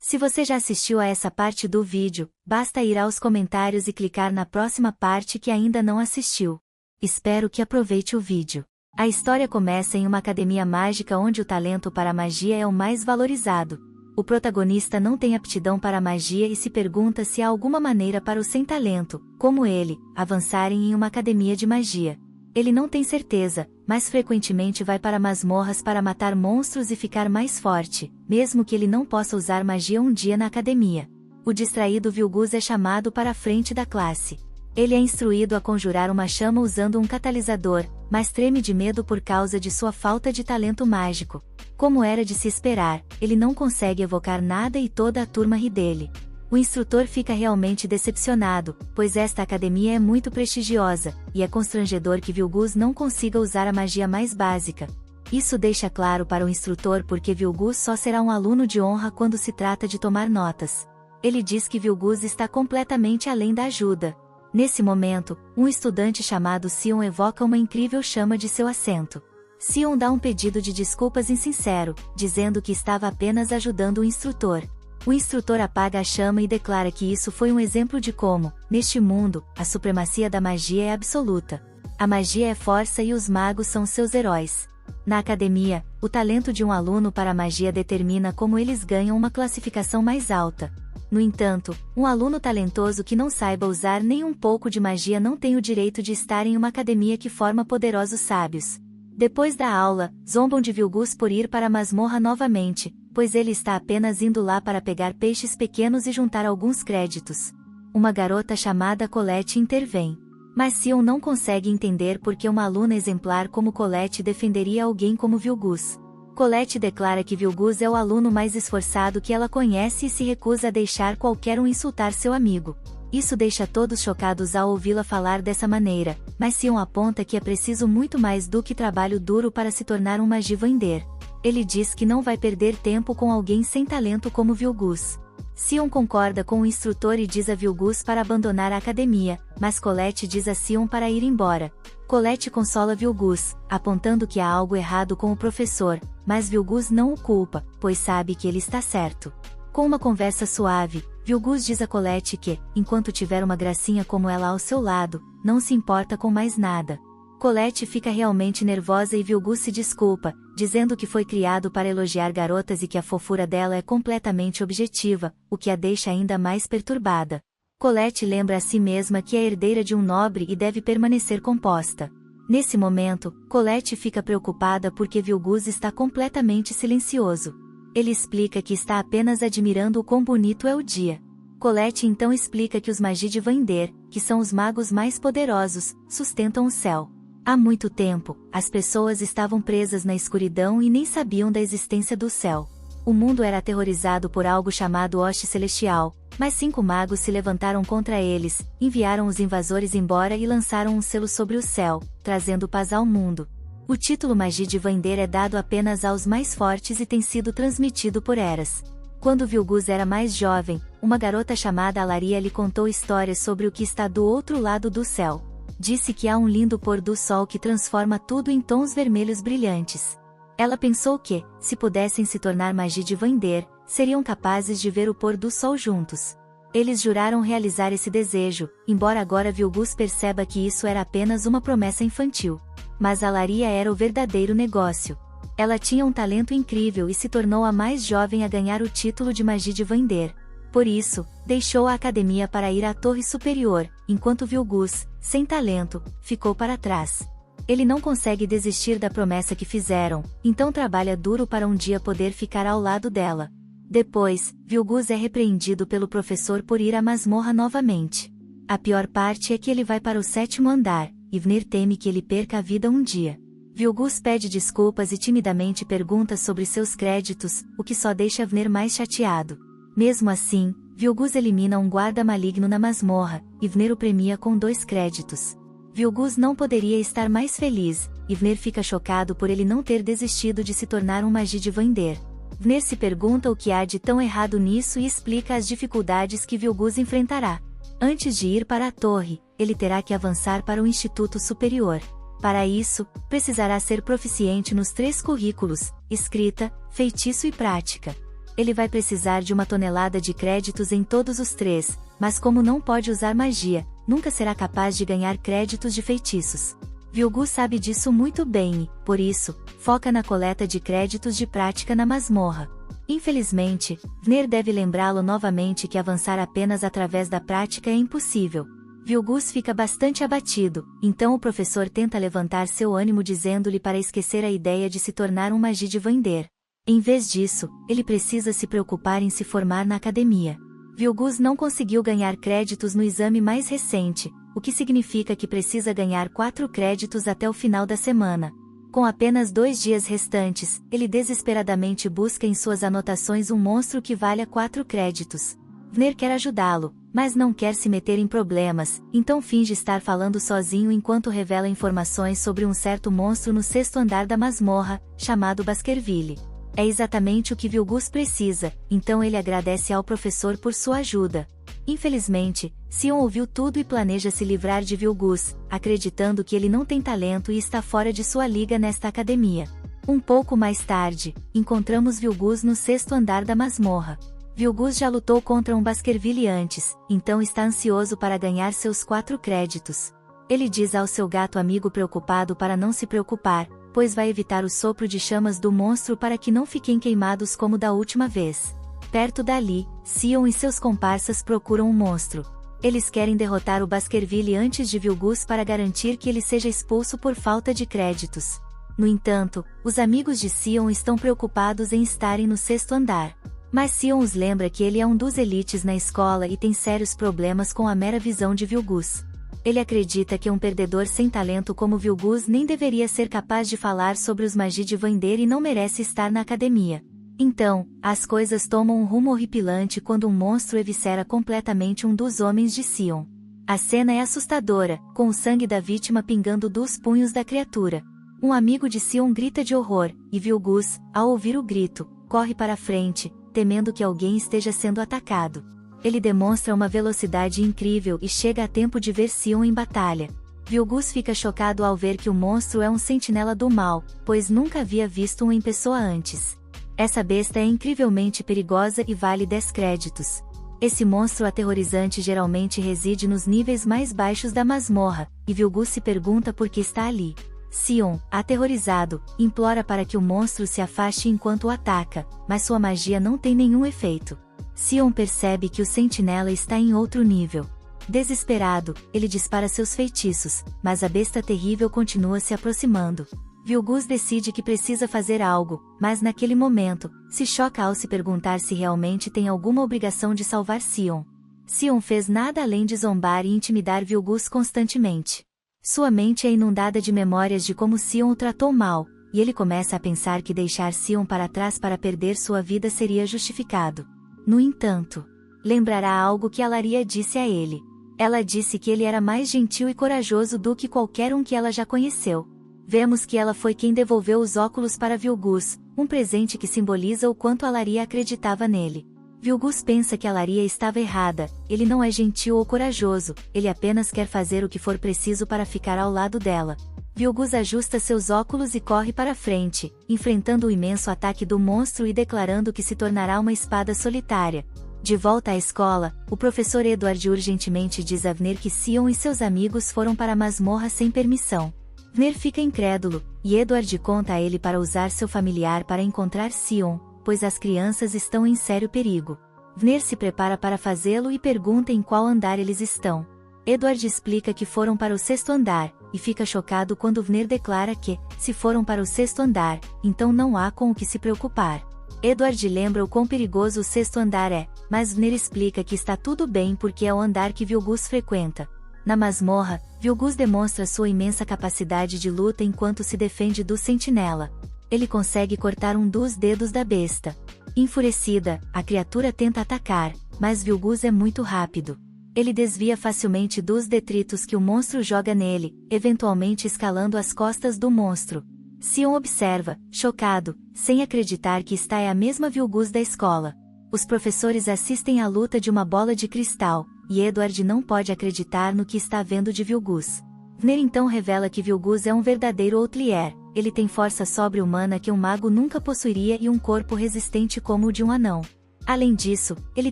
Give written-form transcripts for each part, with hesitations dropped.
Se você já assistiu a essa parte do vídeo, basta ir aos comentários e clicar na próxima parte que ainda não assistiu. Espero que aproveite o vídeo. A história começa em uma academia mágica onde o talento para a magia é o mais valorizado. O protagonista não tem aptidão para a magia e se pergunta se há alguma maneira para os sem talento, como ele, avançarem em uma academia de magia. Ele não tem certeza, mas frequentemente vai para masmorras para matar monstros e ficar mais forte, mesmo que ele não possa usar magia um dia na academia. O distraído Vilgus é chamado para a frente da classe. Ele é instruído a conjurar uma chama usando um catalisador, mas treme de medo por causa de sua falta de talento mágico. Como era de se esperar, ele não consegue evocar nada e toda a turma ri dele. O instrutor fica realmente decepcionado, pois esta academia é muito prestigiosa, e é constrangedor que Vilgus não consiga usar a magia mais básica. Isso deixa claro para o instrutor porque Vilgus só será um aluno de honra quando se trata de tomar notas. Ele diz que Vilgus está completamente além da ajuda. Nesse momento, um estudante chamado Sion evoca uma incrível chama de seu assento. Sion dá um pedido de desculpas insincero, dizendo que estava apenas ajudando o instrutor. O instrutor apaga a chama e declara que isso foi um exemplo de como, neste mundo, a supremacia da magia é absoluta. A magia é força e os magos são seus heróis. Na academia, o talento de um aluno para a magia determina como eles ganham uma classificação mais alta. No entanto, um aluno talentoso que não saiba usar nem um pouco de magia não tem o direito de estar em uma academia que forma poderosos sábios. Depois da aula, zombam de Vilgus por ir para a masmorra novamente, pois ele está apenas indo lá para pegar peixes pequenos e juntar alguns créditos. Uma garota chamada Colette intervém. Mas Sion não consegue entender por que uma aluna exemplar como Colette defenderia alguém como Vilgus. Colette declara que Vilgus é o aluno mais esforçado que ela conhece e se recusa a deixar qualquer um insultar seu amigo. Isso deixa todos chocados ao ouvi-la falar dessa maneira, mas Sion aponta que é preciso muito mais do que trabalho duro para se tornar um Magivander. Ele diz que não vai perder tempo com alguém sem talento como Vilgus. Sion concorda com o instrutor e diz a Vilgus para abandonar a academia, mas Colette diz a Sion para ir embora. Colette consola Vilgus, apontando que há algo errado com o professor, mas Vilgus não o culpa, pois sabe que ele está certo. Com uma conversa suave, Vilgus diz a Colette que, enquanto tiver uma gracinha como ela ao seu lado, não se importa com mais nada. Colette fica realmente nervosa e Vilgus se desculpa, dizendo que foi criado para elogiar garotas e que a fofura dela é completamente objetiva, o que a deixa ainda mais perturbada. Colette lembra a si mesma que é herdeira de um nobre e deve permanecer composta. Nesse momento, Colette fica preocupada porque Vilgus está completamente silencioso. Ele explica que está apenas admirando o quão bonito é o dia. Colette então explica que os Magivander, que são os magos mais poderosos, sustentam o céu. Há muito tempo, as pessoas estavam presas na escuridão e nem sabiam da existência do céu. O mundo era aterrorizado por algo chamado Hoste Celestial, mas 5 magos se levantaram contra eles, enviaram os invasores embora e lançaram um selo sobre o céu, trazendo paz ao mundo. O título Magivander é dado apenas aos mais fortes e tem sido transmitido por eras. Quando Vilgus era mais jovem, uma garota chamada Alaria lhe contou histórias sobre o que está do outro lado do céu. Disse que há um lindo pôr do sol que transforma tudo em tons vermelhos brilhantes. Ela pensou que, se pudessem se tornar Magivander, seriam capazes de ver o pôr do sol juntos. Eles juraram realizar esse desejo, embora agora Vilgus perceba que isso era apenas uma promessa infantil. Mas Alaria era o verdadeiro negócio. Ela tinha um talento incrível e se tornou a mais jovem a ganhar o título de Magivander. Por isso, deixou a academia para ir à torre superior, enquanto Vilgus, sem talento, ficou para trás. Ele não consegue desistir da promessa que fizeram, então trabalha duro para um dia poder ficar ao lado dela. Depois, Vilgus é repreendido pelo professor por ir à masmorra novamente. A pior parte é que ele vai para o 7º andar, e Vner teme que ele perca a vida um dia. Vilgus pede desculpas e timidamente pergunta sobre seus créditos, o que só deixa Vner mais chateado. Mesmo assim, Vilgus elimina um guarda maligno na masmorra, e Vner o premia com 2 créditos. Vilgus não poderia estar mais feliz, e Vner fica chocado por ele não ter desistido de se tornar um Magivander. Vner se pergunta o que há de tão errado nisso e explica as dificuldades que Vilgus enfrentará. Antes de ir para a torre, ele terá que avançar para o Instituto Superior. Para isso, precisará ser proficiente nos 3 currículos: escrita, feitiço e prática. Ele vai precisar de 1 tonelada de créditos em todos os 3, mas como não pode usar magia, nunca será capaz de ganhar créditos de feitiços. Vilgus sabe disso muito bem e, por isso, foca na coleta de créditos de prática na masmorra. Infelizmente, Vner deve lembrá-lo novamente que avançar apenas através da prática é impossível. Vilgus fica bastante abatido, então o professor tenta levantar seu ânimo dizendo-lhe para esquecer a ideia de se tornar um Magi de Vander. Em vez disso, ele precisa se preocupar em se formar na academia. Vilgus não conseguiu ganhar créditos no exame mais recente, o que significa que precisa ganhar 4 créditos até o final da semana. Com apenas 2 dias restantes, ele desesperadamente busca em suas anotações um monstro que valha 4 créditos. Vner quer ajudá-lo, mas não quer se meter em problemas, então finge estar falando sozinho enquanto revela informações sobre um certo monstro no 6º andar da masmorra, chamado Baskerville. É exatamente o que Vilgus precisa, então ele agradece ao professor por sua ajuda. Infelizmente, Sion ouviu tudo e planeja se livrar de Vilgus, acreditando que ele não tem talento e está fora de sua liga nesta academia. Um pouco mais tarde, encontramos Vilgus no 6º andar da masmorra. Vilgus já lutou contra um Baskerville antes, então está ansioso para ganhar seus 4 créditos. Ele diz ao seu gato amigo preocupado para não se preocupar, pois vai evitar o sopro de chamas do monstro para que não fiquem queimados como da última vez. Perto dali, Sion e seus comparsas procuram um monstro. Eles querem derrotar o Baskerville antes de Vilgus para garantir que ele seja expulso por falta de créditos. No entanto, os amigos de Sion estão preocupados em estarem no 6º andar. Mas Sion os lembra que ele é um dos elites na escola e tem sérios problemas com a mera visão de Vilgus. Ele acredita que um perdedor sem talento como Vilgus nem deveria ser capaz de falar sobre os Magi de Vander e não merece estar na academia. Então, as coisas tomam um rumo horripilante quando um monstro eviscera completamente um dos homens de Sion. A cena é assustadora, com o sangue da vítima pingando dos punhos da criatura. Um amigo de Sion grita de horror, e Vilgus, ao ouvir o grito, corre para a frente, temendo que alguém esteja sendo atacado. Ele demonstra uma velocidade incrível e chega a tempo de ver Sion em batalha. Vilgus fica chocado ao ver que o monstro é um sentinela do mal, pois nunca havia visto um em pessoa antes. Essa besta é incrivelmente perigosa e vale 10 créditos. Esse monstro aterrorizante geralmente reside nos níveis mais baixos da masmorra, e Vilgus se pergunta por que está ali. Sion, aterrorizado, implora para que o monstro se afaste enquanto o ataca, mas sua magia não tem nenhum efeito. Sion percebe que o sentinela está em outro nível. Desesperado, ele dispara seus feitiços, mas a besta terrível continua se aproximando. Vilgus decide que precisa fazer algo, mas naquele momento, se choca ao se perguntar se realmente tem alguma obrigação de salvar Sion. Sion fez nada além de zombar e intimidar Vilgus constantemente. Sua mente é inundada de memórias de como Sion o tratou mal, e ele começa a pensar que deixar Sion para trás para perder sua vida seria justificado. No entanto, lembrará algo que Alaria disse a ele. Ela disse que ele era mais gentil e corajoso do que qualquer um que ela já conheceu. Vemos que ela foi quem devolveu os óculos para Vilgus, um presente que simboliza o quanto Alaria acreditava nele. Vilgus pensa que Alaria estava errada, ele não é gentil ou corajoso, ele apenas quer fazer o que for preciso para ficar ao lado dela. Vilgus ajusta seus óculos e corre para frente, enfrentando o imenso ataque do monstro e declarando que se tornará uma espada solitária. De volta à escola, o professor Edward urgentemente diz a Vner que Sion e seus amigos foram para a masmorra sem permissão. Vner fica incrédulo, e Edward conta a ele para usar seu familiar para encontrar Sion, pois as crianças estão em sério perigo. Vner se prepara para fazê-lo e pergunta em qual andar eles estão. Edward explica que foram para o 6º andar, e fica chocado quando Vner declara que, se foram para o 6º andar, então não há com o que se preocupar. Edward lembra o quão perigoso o 6º andar é, mas Vner explica que está tudo bem porque é o andar que Vilgus frequenta. Na masmorra, Vilgus demonstra sua imensa capacidade de luta enquanto se defende do sentinela. Ele consegue cortar um dos dedos da besta. Enfurecida, a criatura tenta atacar, mas Vilgus é muito rápido. Ele desvia facilmente dos detritos que o monstro joga nele, eventualmente escalando as costas do monstro. Sion observa, chocado, sem acreditar que está é a mesma Vilgus da escola. Os professores assistem à luta de uma bola de cristal, e Edward não pode acreditar no que está vendo de Vilgus. Vner então revela que Vilgus é um verdadeiro Outlier, ele tem força sobre-humana que um mago nunca possuiria e um corpo resistente como o de um anão. Além disso, ele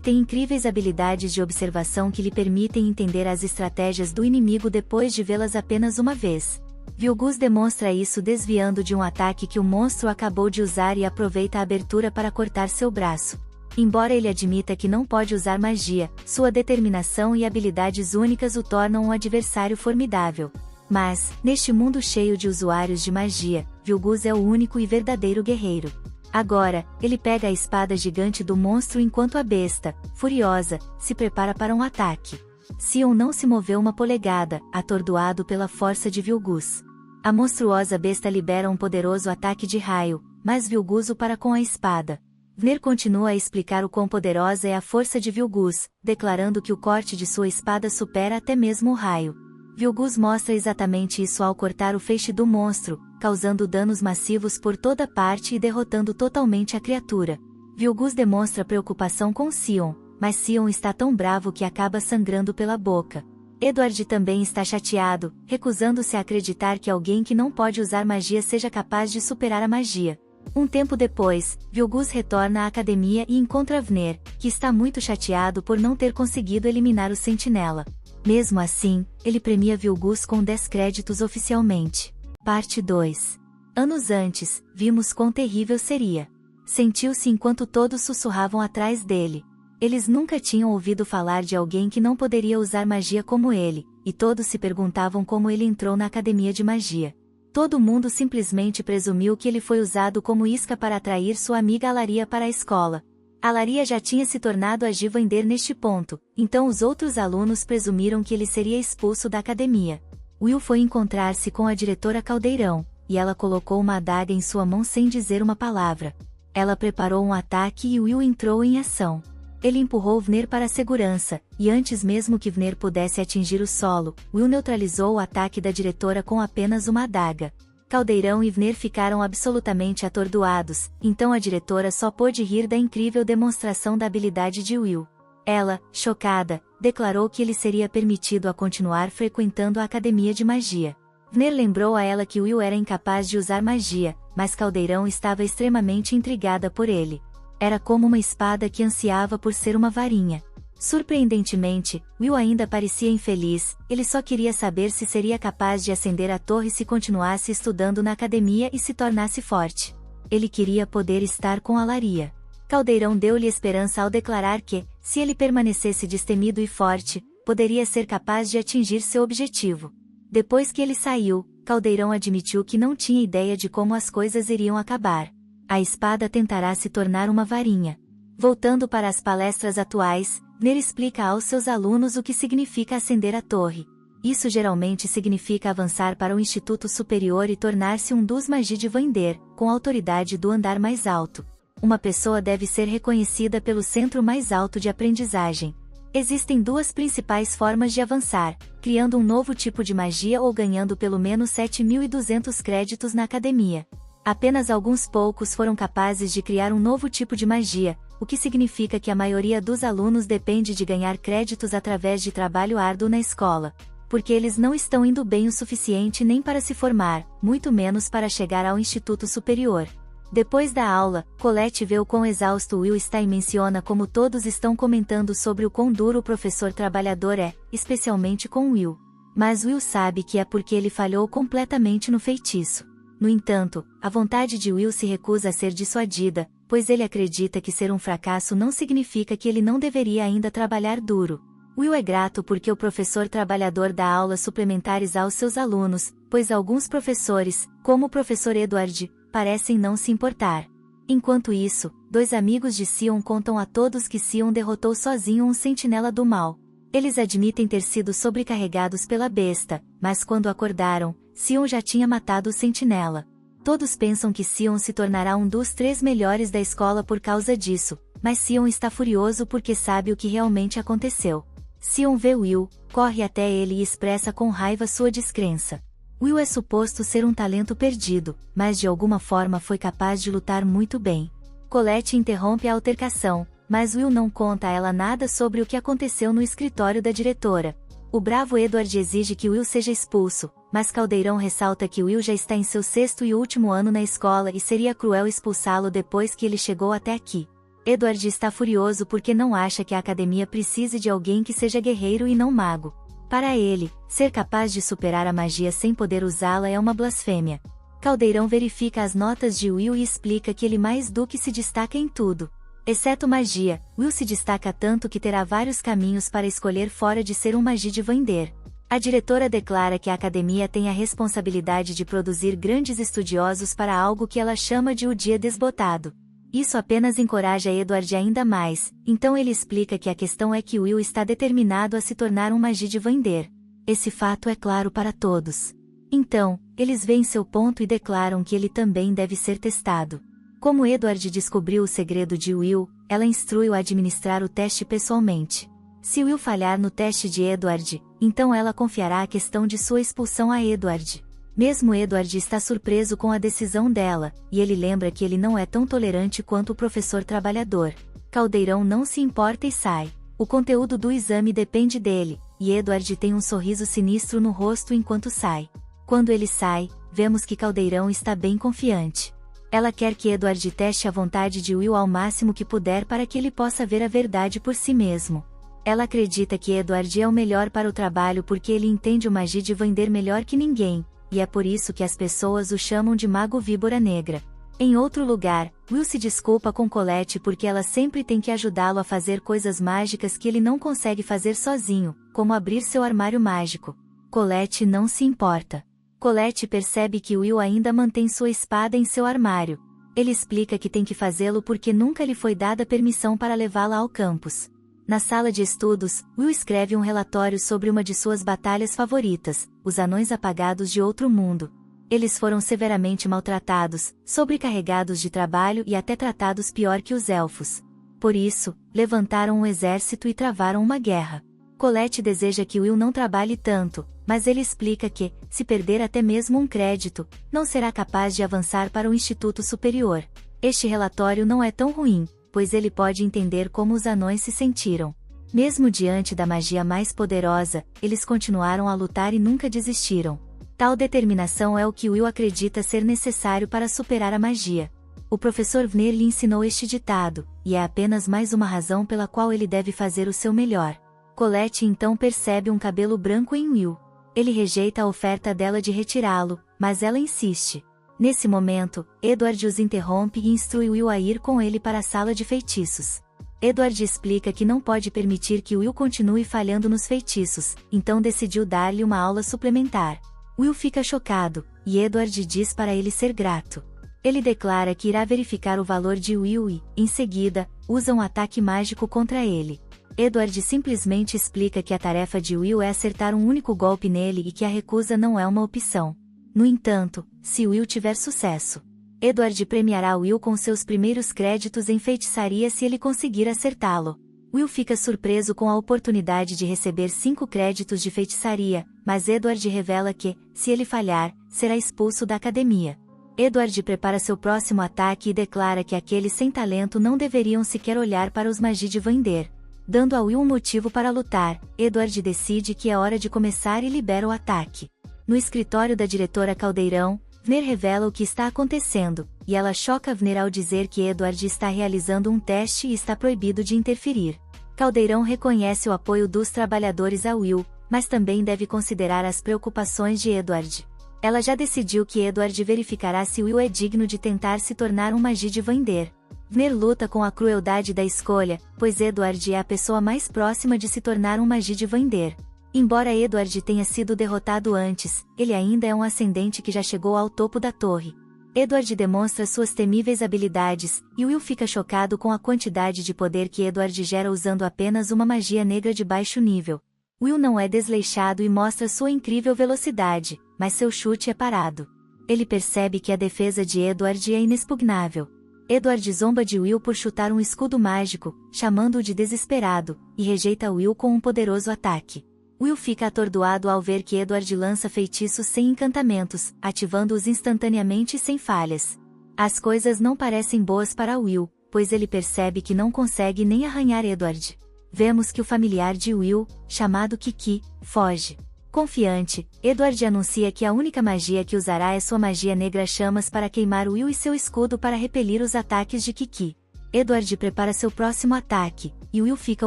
tem incríveis habilidades de observação que lhe permitem entender as estratégias do inimigo depois de vê-las apenas uma vez. Vilgus demonstra isso desviando de um ataque que o monstro acabou de usar e aproveita a abertura para cortar seu braço. Embora ele admita que não pode usar magia, sua determinação e habilidades únicas o tornam um adversário formidável. Mas, neste mundo cheio de usuários de magia, Vilgus é o único e verdadeiro guerreiro. Agora, ele pega a espada gigante do monstro enquanto a besta, furiosa, se prepara para um ataque. Sion não se moveu uma polegada, atordoado pela força de Vilgus. A monstruosa besta libera um poderoso ataque de raio, mas Vilgus o para com a espada. Vner continua a explicar o quão poderosa é a força de Vilgus, declarando que o corte de sua espada supera até mesmo o raio. Vilgus mostra exatamente isso ao cortar o feixe do monstro, causando danos massivos por toda parte e derrotando totalmente a criatura. Vilgus demonstra preocupação com Sion, mas Sion está tão bravo que acaba sangrando pela boca. Edward também está chateado, recusando-se a acreditar que alguém que não pode usar magia seja capaz de superar a magia. Um tempo depois, Vilgus retorna à academia e encontra Vner, que está muito chateado por não ter conseguido eliminar o sentinela. Mesmo assim, ele premia Vilgus com 10 créditos oficialmente. Parte 2. Anos antes, vimos quão terrível seria. Sentiu-se enquanto todos sussurravam atrás dele. Eles nunca tinham ouvido falar de alguém que não poderia usar magia como ele, e todos se perguntavam como ele entrou na academia de magia. Todo mundo simplesmente presumiu que ele foi usado como isca para atrair sua amiga Alaria para a escola. Alaria já tinha se tornado a Givender neste ponto, então os outros alunos presumiram que ele seria expulso da academia. Will foi encontrar-se com a diretora Caldeirão, e ela colocou uma adaga em sua mão sem dizer uma palavra. Ela preparou um ataque e Will entrou em ação. Ele empurrou Vner para a segurança, e antes mesmo que Vner pudesse atingir o solo, Will neutralizou o ataque da diretora com apenas uma adaga. Caldeirão e Vner ficaram absolutamente atordoados, então a diretora só pôde rir da incrível demonstração da habilidade de Will. Ela, chocada, declarou que ele seria permitido a continuar frequentando a academia de magia. Vner lembrou a ela que Will era incapaz de usar magia, mas Caldeirão estava extremamente intrigada por ele. Era como uma espada que ansiava por ser uma varinha. Surpreendentemente, Will ainda parecia infeliz, ele só queria saber se seria capaz de ascender a torre se continuasse estudando na academia e se tornasse forte. Ele queria poder estar com Alaria. Caldeirão deu-lhe esperança ao declarar que, se ele permanecesse destemido e forte, poderia ser capaz de atingir seu objetivo. Depois que ele saiu, Caldeirão admitiu que não tinha ideia de como as coisas iriam acabar. A espada tentará se tornar uma varinha. Voltando para as palestras atuais, Vner explica aos seus alunos o que significa ascender a torre. Isso geralmente significa avançar para o Instituto Superior e tornar-se um dos Magi de Vander, com a autoridade do andar mais alto. Uma pessoa deve ser reconhecida pelo centro mais alto de aprendizagem. Existem duas principais formas de avançar, criando um novo tipo de magia ou ganhando pelo menos 7.200 créditos na academia. Apenas alguns poucos foram capazes de criar um novo tipo de magia, o que significa que a maioria dos alunos depende de ganhar créditos através de trabalho árduo na escola, porque eles não estão indo bem o suficiente nem para se formar, muito menos para chegar ao Instituto Superior. Depois da aula, Colette vê o quão exausto Will está e menciona como todos estão comentando sobre o quão duro o professor trabalhador é, especialmente com Will. Mas Will sabe que é porque ele falhou completamente no feitiço. No entanto, a vontade de Will se recusa a ser dissuadida, pois ele acredita que ser um fracasso não significa que ele não deveria ainda trabalhar duro. Will é grato porque o professor trabalhador dá aulas suplementares aos seus alunos, pois alguns professores, como o professor Edward, parecem não se importar. Enquanto isso, dois amigos de Sion contam a todos que Sion derrotou sozinho um sentinela do mal. Eles admitem ter sido sobrecarregados pela besta, mas quando acordaram, Sion já tinha matado o sentinela. Todos pensam que Sion se tornará um dos 3 melhores da escola por causa disso, mas Sion está furioso porque sabe o que realmente aconteceu. Sion vê Will, corre até ele e expressa com raiva sua descrença. Will é suposto ser um talento perdido, mas de alguma forma foi capaz de lutar muito bem. Colette interrompe a altercação, mas Will não conta a ela nada sobre o que aconteceu no escritório da diretora. O bravo Edward exige que Will seja expulso, mas Caldeirão ressalta que Will já está em seu 6º e último ano na escola e seria cruel expulsá-lo depois que ele chegou até aqui. Edward está furioso porque não acha que a academia precise de alguém que seja guerreiro e não mago. Para ele, ser capaz de superar a magia sem poder usá-la é uma blasfêmia. Caldeirão verifica as notas de Will e explica que ele mais do que se destaca em tudo. Exceto magia, Will se destaca tanto que terá vários caminhos para escolher fora de ser um magi de vender. A diretora declara que a academia tem a responsabilidade de produzir grandes estudiosos para algo que ela chama de o dia desbotado. Isso apenas encoraja Edward ainda mais, então ele explica que a questão é que Will está determinado a se tornar um magi de vender. Esse fato é claro para todos. Então, eles veem seu ponto e declaram que ele também deve ser testado. Como Edward descobriu o segredo de Will, ela instrui-o a administrar o teste pessoalmente. Se Will falhar no teste de Edward, então ela confiará a questão de sua expulsão a Edward. Mesmo Edward está surpreso com a decisão dela, e ele lembra que ele não é tão tolerante quanto o professor trabalhador. Caldeirão não se importa e sai. O conteúdo do exame depende dele, e Edward tem um sorriso sinistro no rosto enquanto sai. Quando ele sai, vemos que Caldeirão está bem confiante. Ela quer que Edward teste a vontade de Will ao máximo que puder para que ele possa ver a verdade por si mesmo. Ela acredita que Edward é o melhor para o trabalho porque ele entende o magia de vender melhor que ninguém, e é por isso que as pessoas o chamam de Mago Víbora Negra. Em outro lugar, Will se desculpa com Colette porque ela sempre tem que ajudá-lo a fazer coisas mágicas que ele não consegue fazer sozinho, como abrir seu armário mágico. Colette não se importa. Colette percebe que Will ainda mantém sua espada em seu armário. Ele explica que tem que fazê-lo porque nunca lhe foi dada permissão para levá-la ao campus. Na sala de estudos, Will escreve um relatório sobre uma de suas batalhas favoritas, os Anões Apagados de Outro Mundo. Eles foram severamente maltratados, sobrecarregados de trabalho e até tratados pior que os elfos. Por isso, levantaram um exército e travaram uma guerra. Colette deseja que Will não trabalhe tanto, mas ele explica que, se perder até mesmo um crédito, não será capaz de avançar para o Instituto Superior. Este relatório não é tão ruim, pois ele pode entender como os anões se sentiram. Mesmo diante da magia mais poderosa, eles continuaram a lutar e nunca desistiram. Tal determinação é o que Will acredita ser necessário para superar a magia. O professor Vner lhe ensinou este ditado, e é apenas mais uma razão pela qual ele deve fazer o seu melhor. Colette então percebe um cabelo branco em Will. Ele rejeita a oferta dela de retirá-lo, mas ela insiste. Nesse momento, Edward os interrompe e instrui Will a ir com ele para a sala de feitiços. Edward explica que não pode permitir que Will continue falhando nos feitiços, então decidiu dar-lhe uma aula suplementar. Will fica chocado, e Edward diz para ele ser grato. Ele declara que irá verificar o valor de Will e, em seguida, usa um ataque mágico contra ele. Edward simplesmente explica que a tarefa de Will é acertar um único golpe nele e que a recusa não é uma opção. No entanto, se Will tiver sucesso, Edward premiará Will com seus primeiros créditos em feitiçaria se ele conseguir acertá-lo. Will fica surpreso com a oportunidade de receber 5 créditos de feitiçaria, mas Edward revela que, se ele falhar, será expulso da academia. Edward prepara seu próximo ataque e declara que aqueles sem talento não deveriam sequer olhar para os magi de vender. Dando a Will um motivo para lutar, Edward decide que é hora de começar e libera o ataque. No escritório da diretora Caldeirão, Vner revela o que está acontecendo, e ela choca Vner ao dizer que Edward está realizando um teste e está proibido de interferir. Caldeirão reconhece o apoio dos trabalhadores a Will, mas também deve considerar as preocupações de Edward. Ela já decidiu que Edward verificará se Will é digno de tentar se tornar um magi de vender. Vner luta com a crueldade da escolha, pois Edward é a pessoa mais próxima de se tornar um magi de vender. Embora Edward tenha sido derrotado antes, ele ainda é um ascendente que já chegou ao topo da torre. Edward demonstra suas temíveis habilidades, e Will fica chocado com a quantidade de poder que Edward gera usando apenas uma magia negra de baixo nível. Will não é desleixado e mostra sua incrível velocidade, mas seu chute é parado. Ele percebe que a defesa de Edward é inexpugnável. Edward zomba de Will por chutar um escudo mágico, chamando-o de desesperado, e rejeita Will com um poderoso ataque. Will fica atordoado ao ver que Edward lança feitiços sem encantamentos, ativando-os instantaneamente e sem falhas. As coisas não parecem boas para Will, pois ele percebe que não consegue nem arranhar Edward. Vemos que o familiar de Will, chamado Kiki, foge. Confiante, Edward anuncia que a única magia que usará é sua magia negra chamas para queimar Will e seu escudo para repelir os ataques de Kiki. Edward prepara seu próximo ataque, e Will fica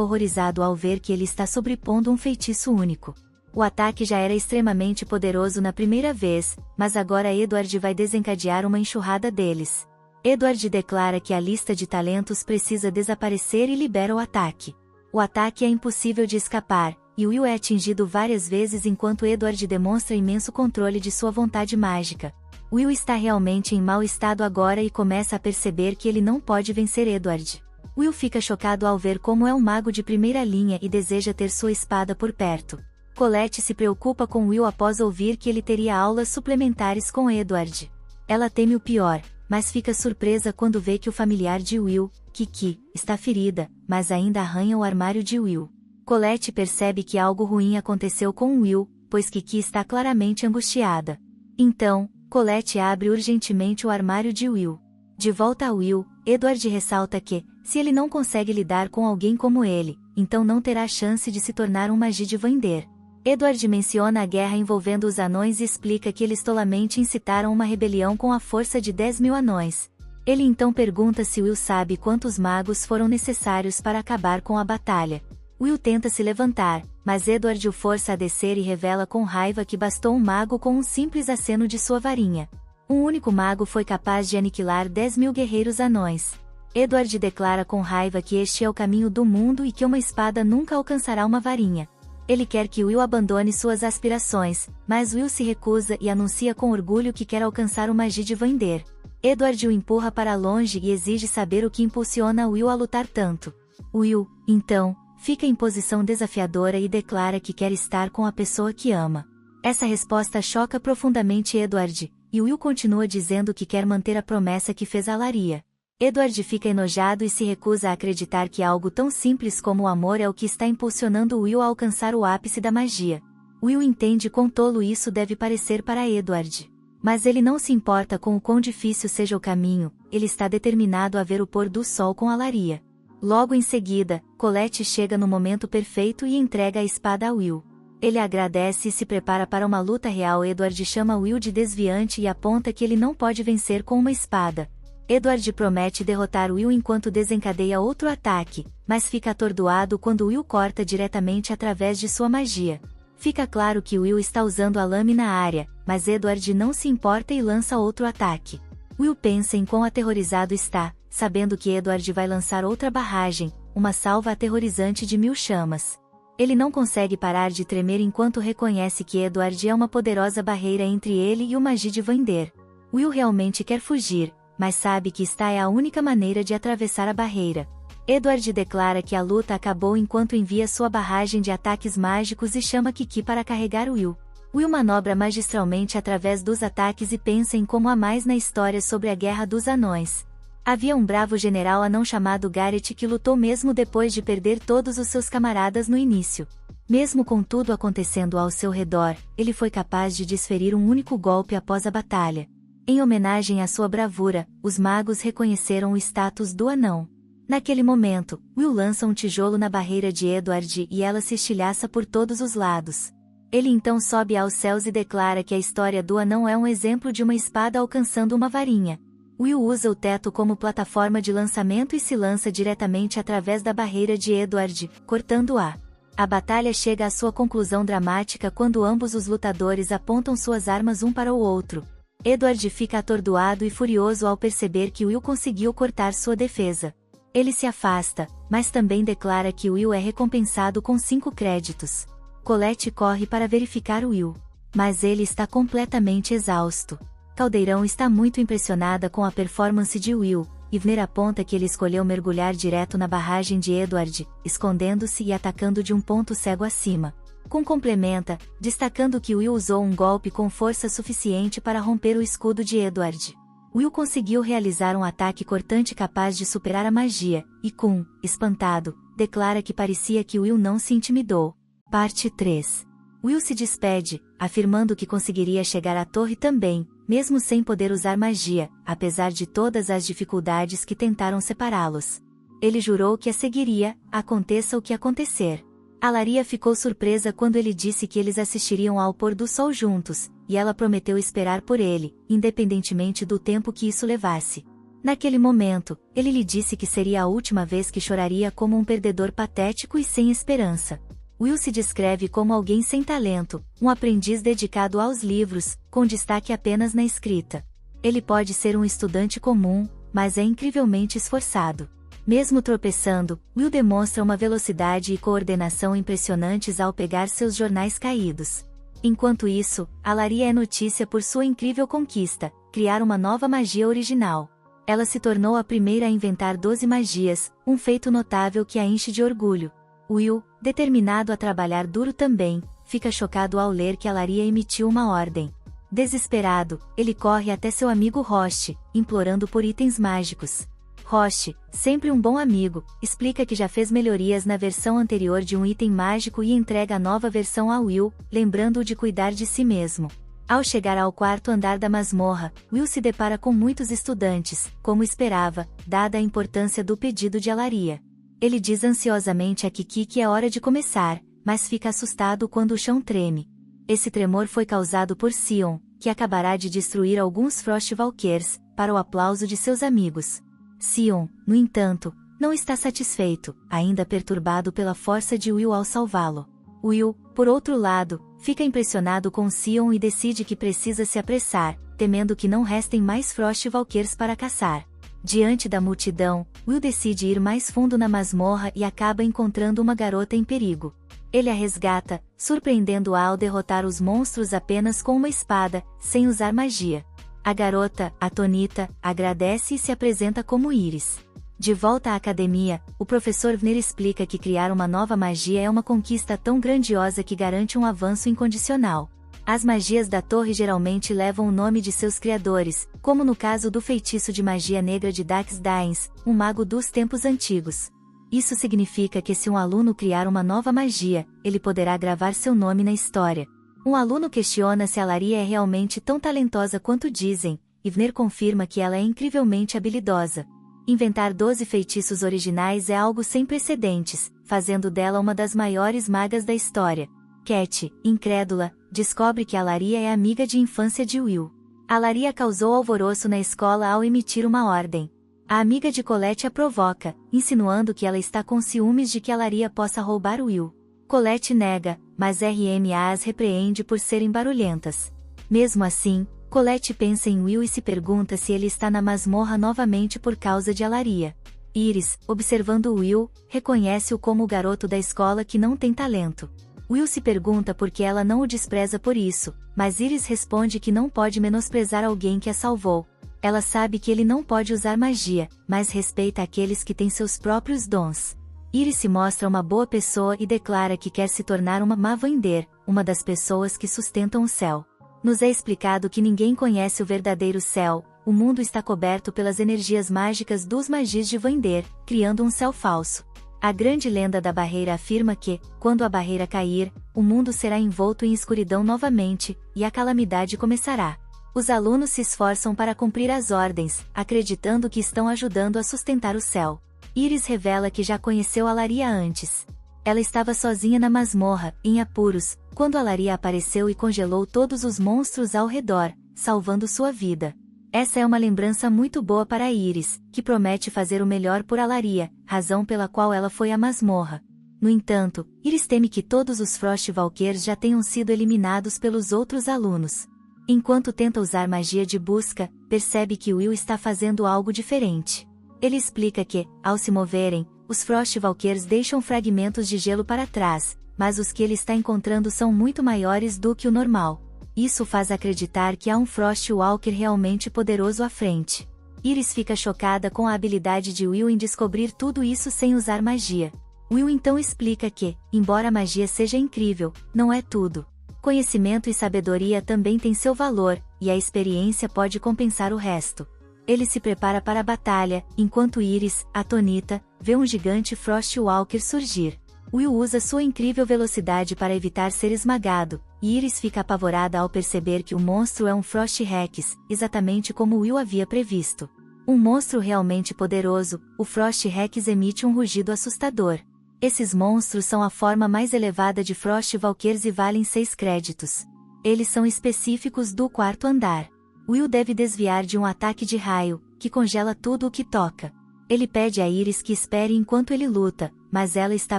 horrorizado ao ver que ele está sobrepondo um feitiço único. O ataque já era extremamente poderoso na primeira vez, mas agora Edward vai desencadear uma enxurrada deles. Edward declara que a lista de talentos precisa desaparecer e libera o ataque. O ataque é impossível de escapar, e Will é atingido várias vezes enquanto Edward demonstra imenso controle de sua vontade mágica. Will está realmente em mau estado agora e começa a perceber que ele não pode vencer Edward. Will fica chocado ao ver como é um mago de primeira linha e deseja ter sua espada por perto. Colette se preocupa com Will após ouvir que ele teria aulas suplementares com Edward. Ela teme o pior, mas fica surpresa quando vê que o familiar de Will, Kiki, está ferida, mas ainda arranha o armário de Will. Colette percebe que algo ruim aconteceu com Will, pois Kiki está claramente angustiada. Então, Colette abre urgentemente o armário de Will. De volta a Will, Edward ressalta que, se ele não consegue lidar com alguém como ele, então não terá chance de se tornar um magi de Vander. Edward menciona a guerra envolvendo os anões e explica que eles tolamente incitaram uma rebelião com a força de 10.000 anões. Ele então pergunta se Will sabe quantos magos foram necessários para acabar com a batalha. Will tenta se levantar, mas Edward o força a descer e revela com raiva que bastou um mago com um simples aceno de sua varinha. Um único mago foi capaz de aniquilar 10.000 guerreiros anões. Edward declara com raiva que este é o caminho do mundo e que uma espada nunca alcançará uma varinha. Ele quer que Will abandone suas aspirações, mas Will se recusa e anuncia com orgulho que quer alcançar o magia de Vander. Edward o empurra para longe e exige saber o que impulsiona Will a lutar tanto. Will, então, fica em posição desafiadora e declara que quer estar com a pessoa que ama. Essa resposta choca profundamente Edward, e Will continua dizendo que quer manter a promessa que fez a Laria. Edward fica enojado e se recusa a acreditar que algo tão simples como o amor é o que está impulsionando Will a alcançar o ápice da magia. Will entende quão tolo isso deve parecer para Edward. Mas ele não se importa com o quão difícil seja o caminho, ele está determinado a ver o pôr do sol com a Laria. Logo em seguida, Colette chega no momento perfeito e entrega a espada a Will. Ele agradece e se prepara para uma luta real. Edward chama Will de desviante e aponta que ele não pode vencer com uma espada. Edward promete derrotar Will enquanto desencadeia outro ataque, mas fica atordoado quando Will corta diretamente através de sua magia. Fica claro que Will está usando a lâmina área, mas Edward não se importa e lança outro ataque. Will pensa em quão aterrorizado está, sabendo que Edward vai lançar outra barragem, uma salva aterrorizante de 1000 chamas. Ele não consegue parar de tremer enquanto reconhece que Edward é uma poderosa barreira entre ele e o magia de Vander. Will realmente quer fugir, mas sabe que esta é a única maneira de atravessar a barreira. Edward declara que a luta acabou enquanto envia sua barragem de ataques mágicos e chama Kiki para carregar Will. Will manobra magistralmente através dos ataques e pensa em como há mais na história sobre a Guerra dos Anões. Havia um bravo general anão chamado Gareth que lutou mesmo depois de perder todos os seus camaradas no início. Mesmo com tudo acontecendo ao seu redor, ele foi capaz de desferir um único golpe após a batalha. Em homenagem à sua bravura, os magos reconheceram o status do anão. Naquele momento, Will lança um tijolo na barreira de Edward e ela se estilhaça por todos os lados. Ele então sobe aos céus e declara que a história do anão é um exemplo de uma espada alcançando uma varinha. Will usa o teto como plataforma de lançamento e se lança diretamente através da barreira de Edward, cortando-a. A batalha chega à sua conclusão dramática quando ambos os lutadores apontam suas armas um para o outro. Edward fica atordoado e furioso ao perceber que Will conseguiu cortar sua defesa. Ele se afasta, mas também declara que Will é recompensado com 5 créditos. Colette corre para verificar Will. Mas ele está completamente exausto. Caldeirão está muito impressionada com a performance de Will, e Vner aponta que ele escolheu mergulhar direto na barragem de Edward, escondendo-se e atacando de um ponto cego acima. Kun complementa, destacando que Will usou um golpe com força suficiente para romper o escudo de Edward. Will conseguiu realizar um ataque cortante capaz de superar a magia, e Kun, espantado, declara que parecia que Will não se intimidou. Parte 3. Will se despede, afirmando que conseguiria chegar à torre também, mesmo sem poder usar magia, apesar de todas as dificuldades que tentaram separá-los. Ele jurou que a seguiria, aconteça o que acontecer. Alaria ficou surpresa quando ele disse que eles assistiriam ao pôr do sol juntos, e ela prometeu esperar por ele, independentemente do tempo que isso levasse. Naquele momento, ele lhe disse que seria a última vez que choraria como um perdedor patético e sem esperança. Will se descreve como alguém sem talento, um aprendiz dedicado aos livros, com destaque apenas na escrita. Ele pode ser um estudante comum, mas é incrivelmente esforçado. Mesmo tropeçando, Will demonstra uma velocidade e coordenação impressionantes ao pegar seus jornais caídos. Enquanto isso, Alaria é notícia por sua incrível conquista, criar uma nova magia original. Ela se tornou a primeira a inventar 12 magias, um feito notável que a enche de orgulho. Will, determinado a trabalhar duro também, fica chocado ao ler que Alaria emitiu uma ordem. Desesperado, ele corre até seu amigo Roche, implorando por itens mágicos. Roche, sempre um bom amigo, explica que já fez melhorias na versão anterior de um item mágico e entrega a nova versão a Will, lembrando-o de cuidar de si mesmo. Ao chegar ao quarto andar da masmorra, Will se depara com muitos estudantes, como esperava, dada a importância do pedido de Alaria. Ele diz ansiosamente a Kiki que é hora de começar, mas fica assustado quando o chão treme. Esse tremor foi causado por Sion, que acabará de destruir alguns Frostwalkers, para o aplauso de seus amigos. Sion, no entanto, não está satisfeito, ainda perturbado pela força de Will ao salvá-lo. Will, por outro lado, fica impressionado com Sion e decide que precisa se apressar, temendo que não restem mais Frostwalkers para caçar. Diante da multidão, Will decide ir mais fundo na masmorra e acaba encontrando uma garota em perigo. Ele a resgata, surpreendendo-a ao derrotar os monstros apenas com uma espada, sem usar magia. A garota, atonita, agradece e se apresenta como Iris. De volta à academia, o professor Vner explica que criar uma nova magia é uma conquista tão grandiosa que garante um avanço incondicional. As magias da torre geralmente levam o nome de seus criadores, como no caso do feitiço de magia negra de Dax Daines, um mago dos tempos antigos. Isso significa que se um aluno criar uma nova magia, ele poderá gravar seu nome na história. Um aluno questiona se Alaria é realmente tão talentosa quanto dizem, e Vner confirma que ela é incrivelmente habilidosa. Inventar 12 feitiços originais é algo sem precedentes, fazendo dela uma das maiores magas da história. Cat, incrédula, descobre que Alaria é amiga de infância de Will. Alaria causou alvoroço na escola ao emitir uma ordem. A amiga de Colette a provoca, insinuando que ela está com ciúmes de que Alaria possa roubar Will. Colette nega, mas RMA as repreende por serem barulhentas. Mesmo assim, Colette pensa em Will e se pergunta se ele está na masmorra novamente por causa de Alaria. Iris, observando Will, reconhece-o como o garoto da escola que não tem talento. Will se pergunta por que ela não o despreza por isso, mas Iris responde que não pode menosprezar alguém que a salvou. Ela sabe que ele não pode usar magia, mas respeita aqueles que têm seus próprios dons. Iris se mostra uma boa pessoa e declara que quer se tornar uma Mavander, uma das pessoas que sustentam o céu. Nos é explicado que ninguém conhece o verdadeiro céu, o mundo está coberto pelas energias mágicas dos magis de Vander, criando um céu falso. A grande lenda da barreira afirma que, quando a barreira cair, o mundo será envolto em escuridão novamente, e a calamidade começará. Os alunos se esforçam para cumprir as ordens, acreditando que estão ajudando a sustentar o céu. Iris revela que já conheceu Alaria antes. Ela estava sozinha na masmorra, em apuros, quando Alaria apareceu e congelou todos os monstros ao redor, salvando sua vida. Essa é uma lembrança muito boa para Iris, que promete fazer o melhor por Alaria, razão pela qual ela foi à masmorra. No entanto, Iris teme que todos os Frostwalkers já tenham sido eliminados pelos outros alunos. Enquanto tenta usar magia de busca, percebe que Will está fazendo algo diferente. Ele explica que, ao se moverem, os Frostwalkers deixam fragmentos de gelo para trás, mas os que ele está encontrando são muito maiores do que o normal. Isso faz acreditar que há um Frostwalker realmente poderoso à frente. Iris fica chocada com a habilidade de Will em descobrir tudo isso sem usar magia. Will então explica que, embora a magia seja incrível, não é tudo. Conhecimento e sabedoria também têm seu valor, e a experiência pode compensar o resto. Ele se prepara para a batalha, enquanto Iris, atonita, vê um gigante Frostwalker surgir. Will usa sua incrível velocidade para evitar ser esmagado, e Iris fica apavorada ao perceber que o monstro é um Frostrex, exatamente como Will havia previsto. Um monstro realmente poderoso, o Frostrex emite um rugido assustador. Esses monstros são a forma mais elevada de Frostwalkers e valem 6 créditos. Eles são específicos do 4º andar. Will deve desviar de um ataque de raio, que congela tudo o que toca. Ele pede a Iris que espere enquanto ele luta, mas ela está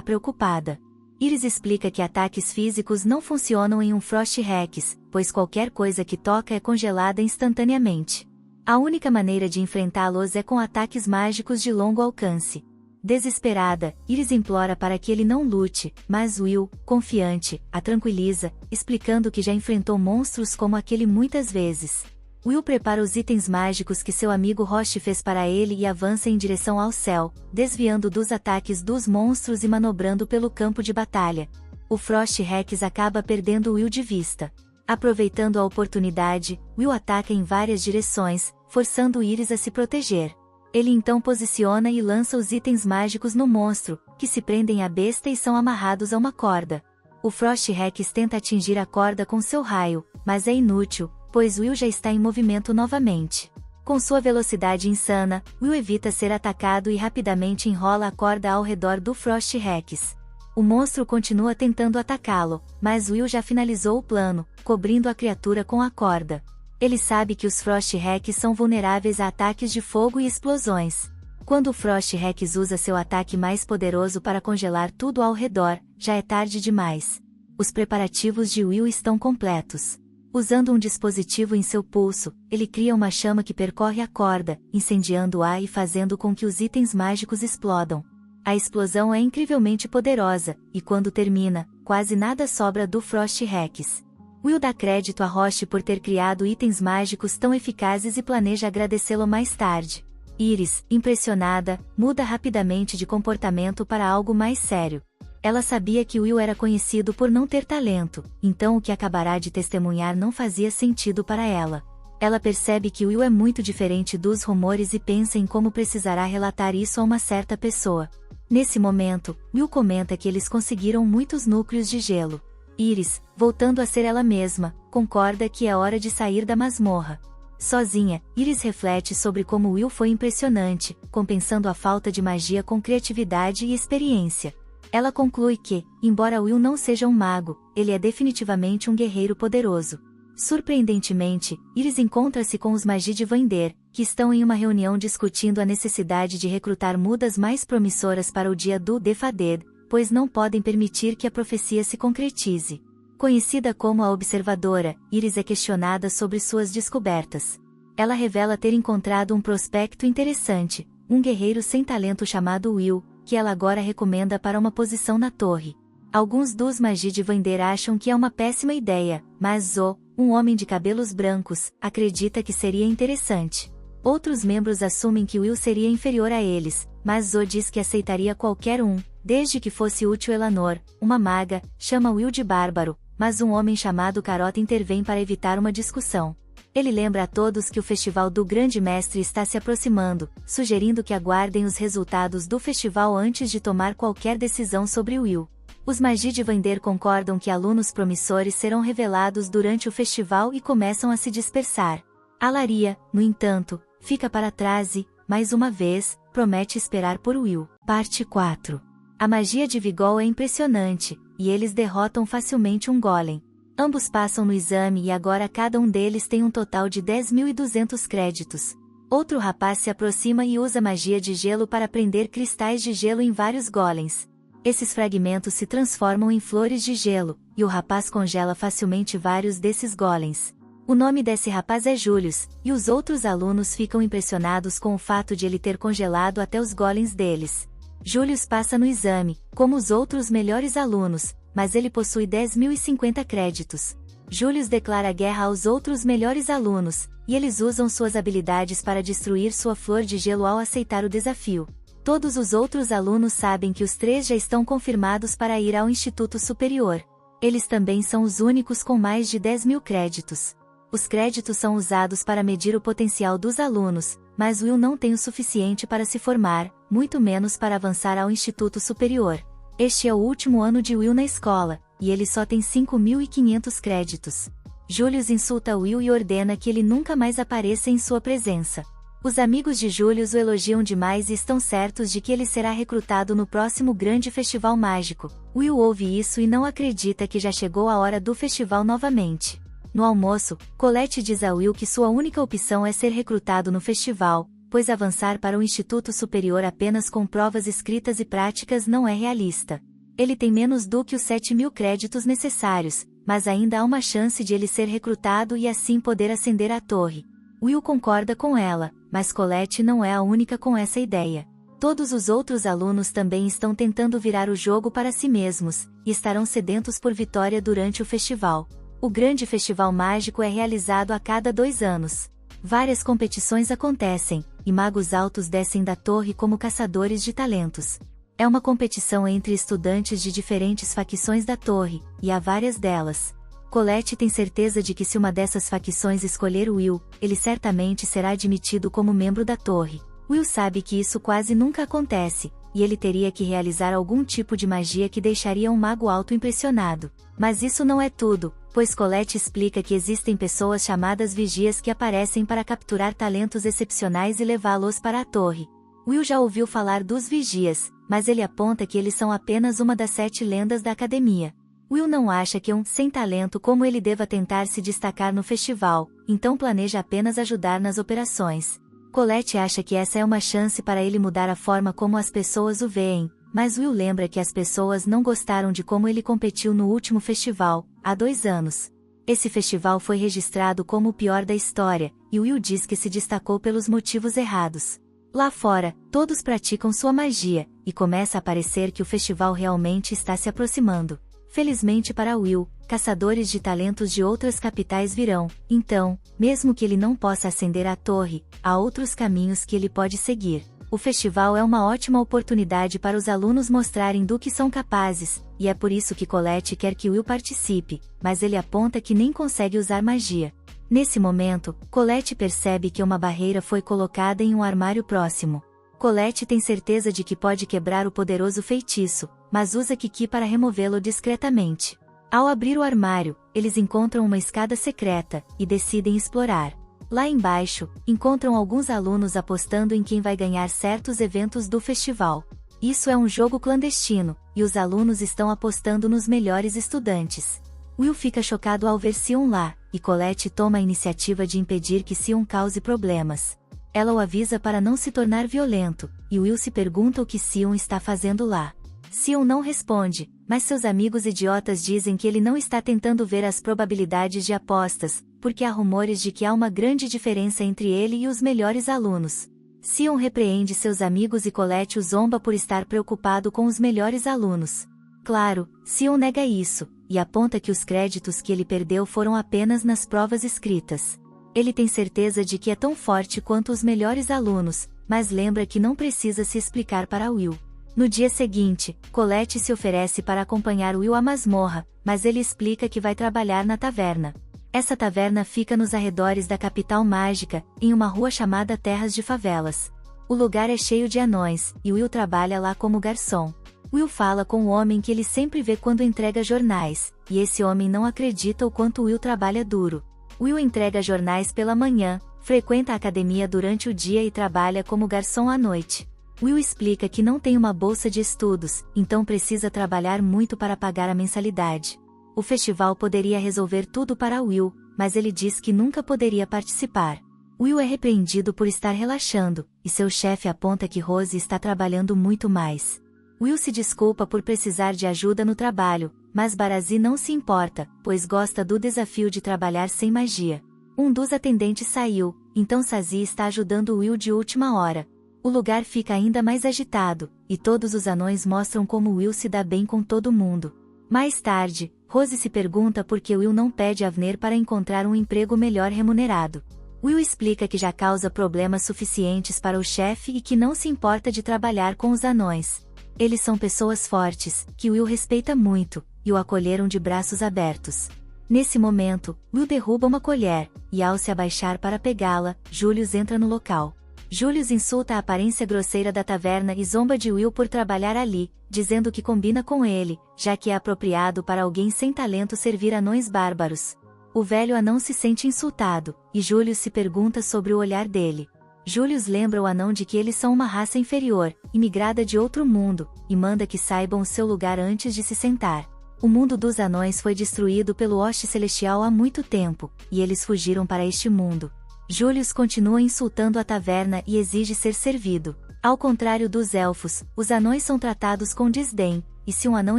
preocupada. Iris explica que ataques físicos não funcionam em um Frost Hex, pois qualquer coisa que toca é congelada instantaneamente. A única maneira de enfrentá-los é com ataques mágicos de longo alcance. Desesperada, Iris implora para que ele não lute, mas Will, confiante, a tranquiliza, explicando que já enfrentou monstros como aquele muitas vezes. Will prepara os itens mágicos que seu amigo Roche fez para ele e avança em direção ao céu, desviando dos ataques dos monstros e manobrando pelo campo de batalha. O Frost Hex acaba perdendo Will de vista. Aproveitando a oportunidade, Will ataca em várias direções, forçando Iris a se proteger. Ele então posiciona e lança os itens mágicos no monstro, que se prendem à besta e são amarrados a uma corda. O Frost Hex tenta atingir a corda com seu raio, mas é inútil, pois Will já está em movimento novamente. Com sua velocidade insana, Will evita ser atacado e rapidamente enrola a corda ao redor do Frost Hex. O monstro continua tentando atacá-lo, mas Will já finalizou o plano, cobrindo a criatura com a corda. Ele sabe que os Frost Hex são vulneráveis a ataques de fogo e explosões. Quando o Frost Hex usa seu ataque mais poderoso para congelar tudo ao redor, já é tarde demais. Os preparativos de Will estão completos. Usando um dispositivo em seu pulso, ele cria uma chama que percorre a corda, incendiando-a e fazendo com que os itens mágicos explodam. A explosão é incrivelmente poderosa, e quando termina, quase nada sobra do Frost Hex. Will dá crédito a Roche por ter criado itens mágicos tão eficazes e planeja agradecê-lo mais tarde. Iris, impressionada, muda rapidamente de comportamento para algo mais sério. Ela sabia que Will era conhecido por não ter talento, então o que acabará de testemunhar não fazia sentido para ela. Ela percebe que Will é muito diferente dos rumores e pensa em como precisará relatar isso a uma certa pessoa. Nesse momento, Will comenta que eles conseguiram muitos núcleos de gelo. Iris, voltando a ser ela mesma, concorda que é hora de sair da masmorra. Sozinha, Iris reflete sobre como Will foi impressionante, compensando a falta de magia com criatividade e experiência. Ela conclui que, embora Will não seja um mago, ele é definitivamente um guerreiro poderoso. Surpreendentemente, Iris encontra-se com os Magi de Vander, que estão em uma reunião discutindo a necessidade de recrutar mudas mais promissoras para o dia do Defaded, pois não podem permitir que a profecia se concretize. Conhecida como a Observadora, Iris é questionada sobre suas descobertas. Ela revela ter encontrado um prospecto interessante, um guerreiro sem talento chamado Will, que ela agora recomenda para uma posição na torre. Alguns dos Magi de Vander acham que é uma péssima ideia, mas Zo, um homem de cabelos brancos, acredita que seria interessante. Outros membros assumem que Will seria inferior a eles, mas Zo diz que aceitaria qualquer um, desde que fosse útil. Eleanor, uma maga, chama Will de bárbaro, mas um homem chamado Carota intervém para evitar uma discussão. Ele lembra a todos que o festival do Grande Mestre está se aproximando, sugerindo que aguardem os resultados do festival antes de tomar qualquer decisão sobre Will. Os Magi de Vander concordam que alunos promissores serão revelados durante o festival e começam a se dispersar. Alaria, no entanto, fica para trás e, mais uma vez, promete esperar por Will. Parte 4. A magia de Vigol é impressionante, e eles derrotam facilmente um golem. Ambos passam no exame e agora cada um deles tem um total de 10.200 créditos. Outro rapaz se aproxima e usa magia de gelo para prender cristais de gelo em vários golems. Esses fragmentos se transformam em flores de gelo, e o rapaz congela facilmente vários desses golems. O nome desse rapaz é Julius, e os outros alunos ficam impressionados com o fato de ele ter congelado até os golems deles. Julius passa no exame, como os outros melhores alunos, mas ele possui 10.050 créditos. Julius declara guerra aos outros melhores alunos, e eles usam suas habilidades para destruir sua flor de gelo ao aceitar o desafio. Todos os outros alunos sabem que os 3 já estão confirmados para ir ao Instituto Superior. Eles também são os únicos com mais de 10.000 créditos. Os créditos são usados para medir o potencial dos alunos, mas Will não tem o suficiente para se formar, muito menos para avançar ao Instituto Superior. Este é o último ano de Will na escola, e ele só tem 5.500 créditos. Julius insulta Will e ordena que ele nunca mais apareça em sua presença. Os amigos de Julius o elogiam demais e estão certos de que ele será recrutado no próximo grande festival mágico. Will ouve isso e não acredita que já chegou a hora do festival novamente. No almoço, Colette diz a Will que sua única opção é ser recrutado no festival, pois avançar para o Instituto Superior apenas com provas escritas e práticas não é realista. Ele tem menos do que os 7.000 créditos necessários, mas ainda há uma chance de ele ser recrutado e assim poder ascender à torre. Will concorda com ela, mas Colette não é a única com essa ideia. Todos os outros alunos também estão tentando virar o jogo para si mesmos, e estarão sedentos por vitória durante o festival. O grande festival mágico é realizado a cada 2 anos. Várias competições acontecem, e magos altos descem da torre como caçadores de talentos. É uma competição entre estudantes de diferentes facções da torre, e há várias delas. Colette tem certeza de que se uma dessas facções escolher Will, ele certamente será admitido como membro da torre. Will sabe que isso quase nunca acontece, e ele teria que realizar algum tipo de magia que deixaria um mago alto impressionado. Mas isso não é tudo, pois Colette explica que existem pessoas chamadas vigias que aparecem para capturar talentos excepcionais e levá-los para a torre. Will já ouviu falar dos vigias, mas ele aponta que eles são apenas uma das 7 lendas da academia. Will não acha que sem talento como ele deva tentar se destacar no festival, então planeja apenas ajudar nas operações. Colette acha que essa é uma chance para ele mudar a forma como as pessoas o veem, mas Will lembra que as pessoas não gostaram de como ele competiu no último festival, há 2 anos. Esse festival foi registrado como o pior da história, e Will diz que se destacou pelos motivos errados. Lá fora, todos praticam sua magia, e começa a parecer que o festival realmente está se aproximando. Felizmente para Will, caçadores de talentos de outras capitais virão, então, mesmo que ele não possa ascender à torre, há outros caminhos que ele pode seguir. O festival é uma ótima oportunidade para os alunos mostrarem do que são capazes, e é por isso que Colette quer que Will participe, mas ele aponta que nem consegue usar magia. Nesse momento, Colette percebe que uma barreira foi colocada em um armário próximo. Colette tem certeza de que pode quebrar o poderoso feitiço, mas usa Kiki para removê-lo discretamente. Ao abrir o armário, eles encontram uma escada secreta, e decidem explorar. Lá embaixo, encontram alguns alunos apostando em quem vai ganhar certos eventos do festival. Isso é um jogo clandestino, e os alunos estão apostando nos melhores estudantes. Will fica chocado ao ver Sion lá, e Colette toma a iniciativa de impedir que Sion cause problemas. Ela o avisa para não se tornar violento, e Will se pergunta o que Sion está fazendo lá. Sion não responde, mas seus amigos idiotas dizem que ele não está tentando ver as probabilidades de apostas, porque há rumores de que há uma grande diferença entre ele e os melhores alunos. Sion repreende seus amigos e Colette o zomba por estar preocupado com os melhores alunos. Claro, Sion nega isso, e aponta que os créditos que ele perdeu foram apenas nas provas escritas. Ele tem certeza de que é tão forte quanto os melhores alunos, mas lembra que não precisa se explicar para Will. No dia seguinte, Colette se oferece para acompanhar Will à masmorra, mas ele explica que vai trabalhar na taverna. Essa taverna fica nos arredores da capital mágica, em uma rua chamada Terras de Favelas. O lugar é cheio de anões, e Will trabalha lá como garçom. Will fala com o homem que ele sempre vê quando entrega jornais, e esse homem não acredita o quanto Will trabalha duro. Will entrega jornais pela manhã, frequenta a academia durante o dia e trabalha como garçom à noite. Will explica que não tem uma bolsa de estudos, então precisa trabalhar muito para pagar a mensalidade. O festival poderia resolver tudo para Will, mas ele diz que nunca poderia participar. Will é repreendido por estar relaxando, e seu chefe aponta que Rose está trabalhando muito mais. Will se desculpa por precisar de ajuda no trabalho, mas Barazi não se importa, pois gosta do desafio de trabalhar sem magia. Um dos atendentes saiu, então Sazi está ajudando Will de última hora. O lugar fica ainda mais agitado, e todos os anões mostram como Will se dá bem com todo mundo. Mais tarde, Rose se pergunta por que Will não pede Avner para encontrar um emprego melhor remunerado. Will explica que já causa problemas suficientes para o chefe e que não se importa de trabalhar com os anões. Eles são pessoas fortes, que Will respeita muito, e o acolheram de braços abertos. Nesse momento, Will derruba uma colher, e ao se abaixar para pegá-la, Julius entra no local. Julius insulta a aparência grosseira da taverna e zomba de Will por trabalhar ali, dizendo que combina com ele, já que é apropriado para alguém sem talento servir anões bárbaros. O velho anão se sente insultado, e Julius se pergunta sobre o olhar dele. Julius lembra o anão de que eles são uma raça inferior, imigrada de outro mundo, e manda que saibam o seu lugar antes de se sentar. O mundo dos anões foi destruído pelo Hoste Celestial há muito tempo, e eles fugiram para este mundo. Julius continua insultando a taverna e exige ser servido. Ao contrário dos elfos, os anões são tratados com desdém, e se um anão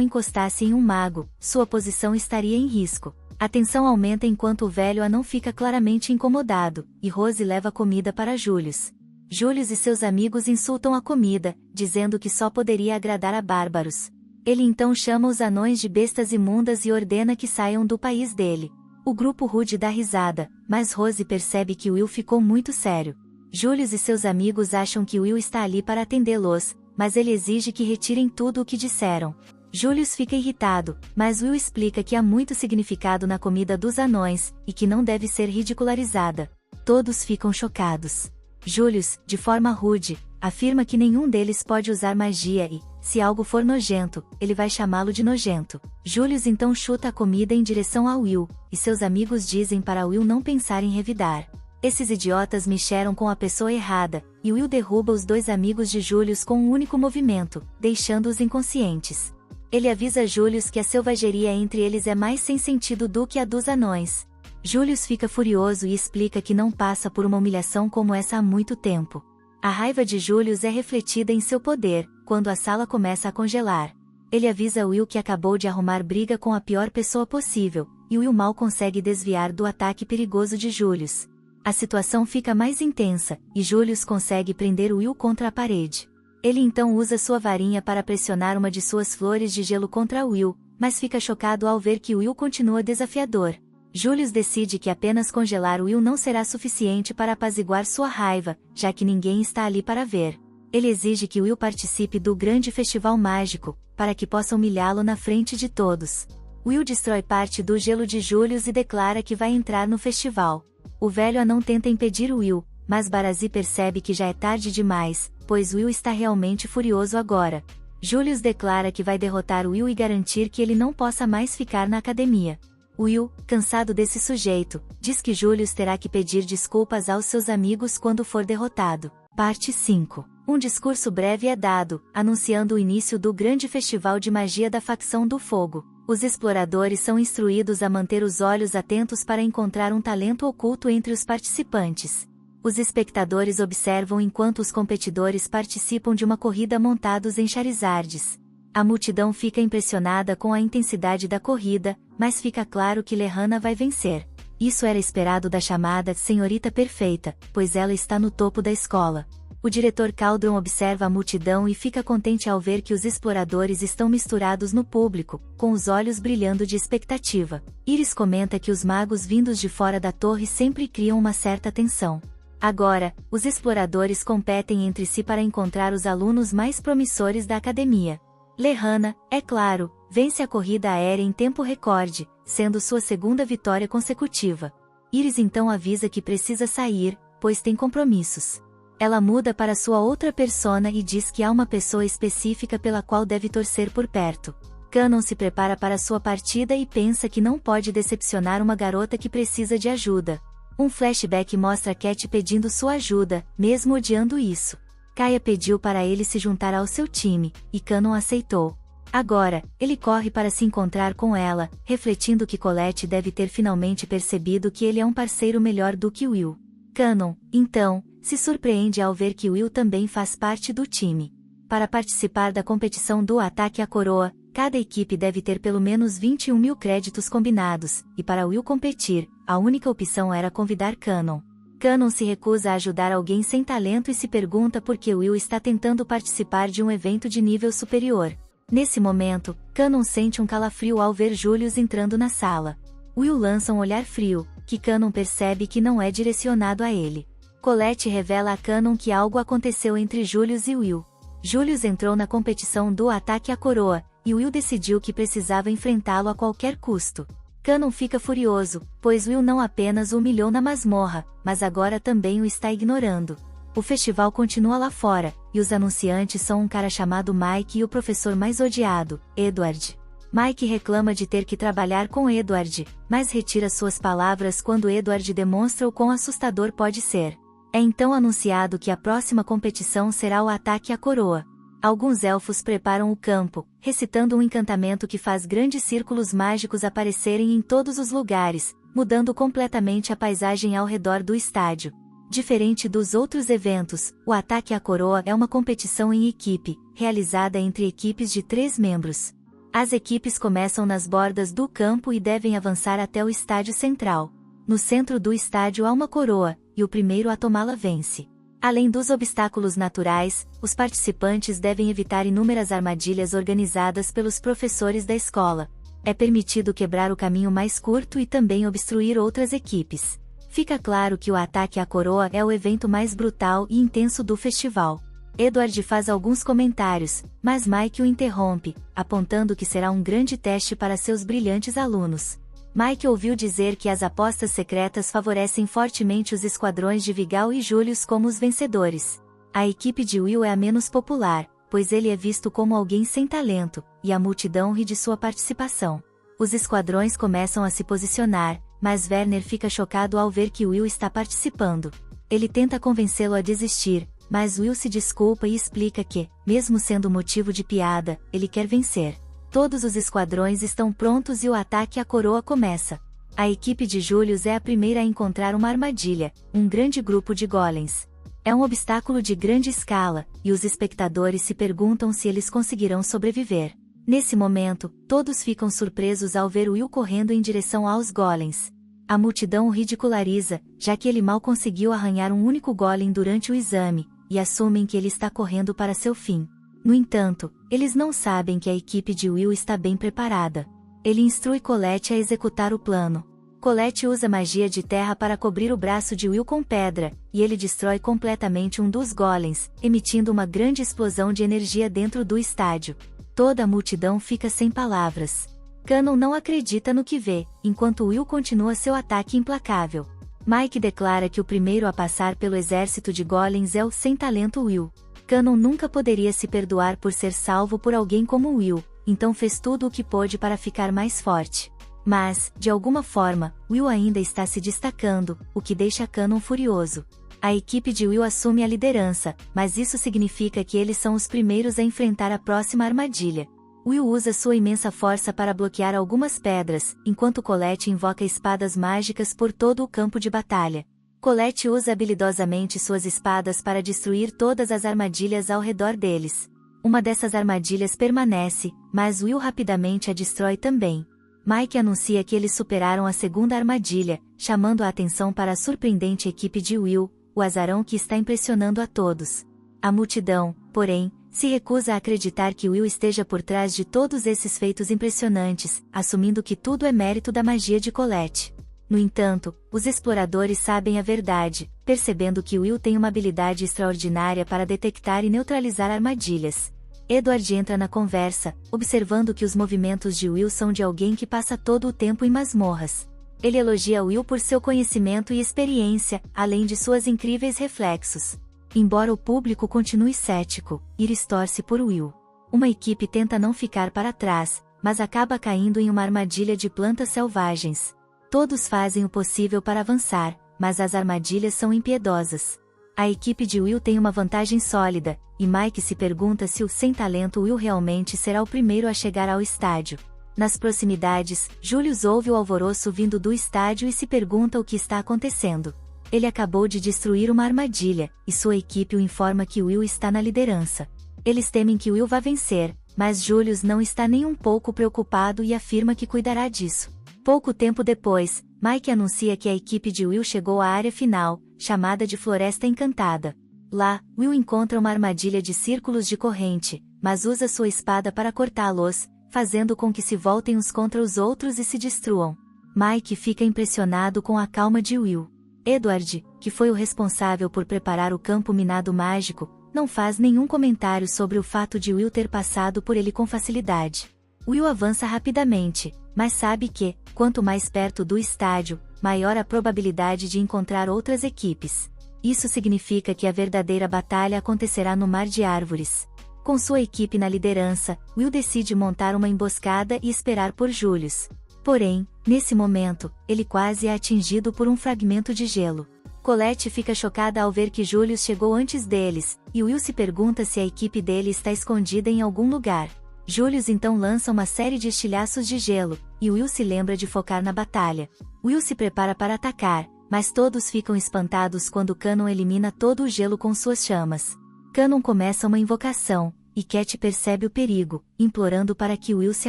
encostasse em um mago, sua posição estaria em risco. A tensão aumenta enquanto o velho anão fica claramente incomodado, e Rose leva comida para Julius. Julius e seus amigos insultam a comida, dizendo que só poderia agradar a bárbaros. Ele então chama os anões de bestas imundas e ordena que saiam do país dele. O grupo rude dá risada, mas Rose percebe que Will ficou muito sério. Julius e seus amigos acham que Will está ali para atendê-los, mas ele exige que retirem tudo o que disseram. Julius fica irritado, mas Will explica que há muito significado na comida dos anões, e que não deve ser ridicularizada. Todos ficam chocados. Julius, de forma rude, afirma que nenhum deles pode usar magia e, se algo for nojento, ele vai chamá-lo de nojento. Julius então chuta a comida em direção a Will, e seus amigos dizem para Will não pensar em revidar. Esses idiotas mexeram com a pessoa errada, e Will derruba os dois amigos de Julius com um único movimento, deixando-os inconscientes. Ele avisa Julius que a selvageria entre eles é mais sem sentido do que a dos anões. Julius fica furioso e explica que não passa por uma humilhação como essa há muito tempo. A raiva de Julius é refletida em seu poder, quando a sala começa a congelar. Ele avisa Will que acabou de arrumar briga com a pior pessoa possível, e Will mal consegue desviar do ataque perigoso de Julius. A situação fica mais intensa, e Julius consegue prender Will contra a parede. Ele então usa sua varinha para pressionar uma de suas flores de gelo contra Will, mas fica chocado ao ver que Will continua desafiador. Julius decide que apenas congelar Will não será suficiente para apaziguar sua raiva, já que ninguém está ali para ver. Ele exige que Will participe do grande festival mágico, para que possa humilhá-lo na frente de todos. Will destrói parte do gelo de Julius e declara que vai entrar no festival. O velho anão tenta impedir Will, mas Barazi percebe que já é tarde demais, pois Will está realmente furioso agora. Julius declara que vai derrotar Will e garantir que ele não possa mais ficar na academia. Will, cansado desse sujeito, diz que Julius terá que pedir desculpas aos seus amigos quando for derrotado. Parte 5. Um discurso breve é dado, anunciando o início do grande festival de magia da facção do fogo. Os exploradores são instruídos a manter os olhos atentos para encontrar um talento oculto entre os participantes. Os espectadores observam enquanto os competidores participam de uma corrida montados em Charizards. A multidão fica impressionada com a intensidade da corrida, mas fica claro que Lehana vai vencer. Isso era esperado da chamada Senhorita Perfeita, pois ela está no topo da escola. O diretor Caldron observa a multidão e fica contente ao ver que os exploradores estão misturados no público, com os olhos brilhando de expectativa. Iris comenta que os magos vindos de fora da torre sempre criam uma certa tensão. Agora, os exploradores competem entre si para encontrar os alunos mais promissores da academia. Lehana, é claro, vence a corrida aérea em tempo recorde, sendo sua segunda vitória consecutiva. Iris então avisa que precisa sair, pois tem compromissos. Ela muda para sua outra persona e diz que há uma pessoa específica pela qual deve torcer por perto. Canon se prepara para sua partida e pensa que não pode decepcionar uma garota que precisa de ajuda. Um flashback mostra Cat pedindo sua ajuda, mesmo odiando isso. Kaia pediu para ele se juntar ao seu time, e Canon aceitou. Agora, ele corre para se encontrar com ela, refletindo que Colette deve ter finalmente percebido que ele é um parceiro melhor do que Will. Canon, então, se surpreende ao ver que Will também faz parte do time. Para participar da competição do Ataque à Coroa, cada equipe deve ter pelo menos 21.000 créditos combinados, e para Will competir, a única opção era convidar Canon. Canon se recusa a ajudar alguém sem talento e se pergunta por que Will está tentando participar de um evento de nível superior. Nesse momento, Canon sente um calafrio ao ver Julius entrando na sala. Will lança um olhar frio, que Canon percebe que não é direcionado a ele. Colette revela a Canon que algo aconteceu entre Julius e Will. Julius entrou na competição do Ataque à Coroa, e Will decidiu que precisava enfrentá-lo a qualquer custo. Canon fica furioso, pois Will não apenas o humilhou na masmorra, mas agora também o está ignorando. O festival continua lá fora, e os anunciantes são um cara chamado Mike e o professor mais odiado, Edward. Mike reclama de ter que trabalhar com Edward, mas retira suas palavras quando Edward demonstra o quão assustador pode ser. É então anunciado que a próxima competição será o ataque à coroa. Alguns elfos preparam o campo, recitando um encantamento que faz grandes círculos mágicos aparecerem em todos os lugares, mudando completamente a paisagem ao redor do estádio. Diferente dos outros eventos, o ataque à coroa é uma competição em equipe, realizada entre equipes de 3 membros. As equipes começam nas bordas do campo e devem avançar até o estádio central. No centro do estádio há uma coroa, e o primeiro a tomá-la vence. Além dos obstáculos naturais, os participantes devem evitar inúmeras armadilhas organizadas pelos professores da escola. É permitido quebrar o caminho mais curto e também obstruir outras equipes. Fica claro que o ataque à coroa é o evento mais brutal e intenso do festival. Edward faz alguns comentários, mas Mike o interrompe, apontando que será um grande teste para seus brilhantes alunos. Mike ouviu dizer que as apostas secretas favorecem fortemente os esquadrões de Vigal e Julius como os vencedores. A equipe de Will é a menos popular, pois ele é visto como alguém sem talento, e a multidão ri de sua participação. Os esquadrões começam a se posicionar, mas Werner fica chocado ao ver que Will está participando. Ele tenta convencê-lo a desistir, mas Will se desculpa e explica que, mesmo sendo motivo de piada, ele quer vencer. Todos os esquadrões estão prontos e o ataque à coroa começa. A equipe de Julius é a primeira a encontrar uma armadilha, um grande grupo de golems. É um obstáculo de grande escala, e os espectadores se perguntam se eles conseguirão sobreviver. Nesse momento, todos ficam surpresos ao ver Will correndo em direção aos golems. A multidão o ridiculariza, já que ele mal conseguiu arranhar um único golem durante o exame, e assumem que ele está correndo para seu fim. No entanto, eles não sabem que a equipe de Will está bem preparada. Ele instrui Colette a executar o plano. Colette usa magia de terra para cobrir o braço de Will com pedra, e ele destrói completamente um dos golems, emitindo uma grande explosão de energia dentro do estádio. Toda a multidão fica sem palavras. Cannon não acredita no que vê, enquanto Will continua seu ataque implacável. Mike declara que o primeiro a passar pelo exército de golems é o sem-talento Will. Cannon nunca poderia se perdoar por ser salvo por alguém como Will, então fez tudo o que pôde para ficar mais forte. Mas, de alguma forma, Will ainda está se destacando, o que deixa Cannon furioso. A equipe de Will assume a liderança, mas isso significa que eles são os primeiros a enfrentar a próxima armadilha. Will usa sua imensa força para bloquear algumas pedras, enquanto Colette invoca espadas mágicas por todo o campo de batalha. Colette usa habilidosamente suas espadas para destruir todas as armadilhas ao redor deles. Uma dessas armadilhas permanece, mas Will rapidamente a destrói também. Mike anuncia que eles superaram a segunda armadilha, chamando a atenção para a surpreendente equipe de Will, o azarão que está impressionando a todos. A multidão, porém, se recusa a acreditar que Will esteja por trás de todos esses feitos impressionantes, assumindo que tudo é mérito da magia de Colette. No entanto, os exploradores sabem a verdade, percebendo que Will tem uma habilidade extraordinária para detectar e neutralizar armadilhas. Edward entra na conversa, observando que os movimentos de Will são de alguém que passa todo o tempo em masmorras. Ele elogia Will por seu conhecimento e experiência, além de suas incríveis reflexos. Embora o público continue cético, Iris torce por Will. Uma equipe tenta não ficar para trás, mas acaba caindo em uma armadilha de plantas selvagens. Todos fazem o possível para avançar, mas as armadilhas são impiedosas. A equipe de Will tem uma vantagem sólida, e Mike se pergunta se o sem-talento Will realmente será o primeiro a chegar ao estádio. Nas proximidades, Julius ouve o alvoroço vindo do estádio e se pergunta o que está acontecendo. Ele acabou de destruir uma armadilha, e sua equipe o informa que Will está na liderança. Eles temem que Will vá vencer, mas Julius não está nem um pouco preocupado e afirma que cuidará disso. Pouco tempo depois, Mike anuncia que a equipe de Will chegou à área final, chamada de Floresta Encantada. Lá, Will encontra uma armadilha de círculos de corrente, mas usa sua espada para cortá-los, fazendo com que se voltem uns contra os outros e se destruam. Mike fica impressionado com a calma de Will. Edward, que foi o responsável por preparar o campo minado mágico, não faz nenhum comentário sobre o fato de Will ter passado por ele com facilidade. Will avança rapidamente, mas sabe que, quanto mais perto do estádio, maior a probabilidade de encontrar outras equipes. Isso significa que a verdadeira batalha acontecerá no Mar de Árvores. Com sua equipe na liderança, Will decide montar uma emboscada e esperar por Julius. Porém, nesse momento, ele quase é atingido por um fragmento de gelo. Colette fica chocada ao ver que Julius chegou antes deles, e Will se pergunta se a equipe dele está escondida em algum lugar. Julius então lança uma série de estilhaços de gelo, e Will se lembra de focar na batalha. Will se prepara para atacar, mas todos ficam espantados quando Cannon elimina todo o gelo com suas chamas. Cannon começa uma invocação, e Cat percebe o perigo, implorando para que Will se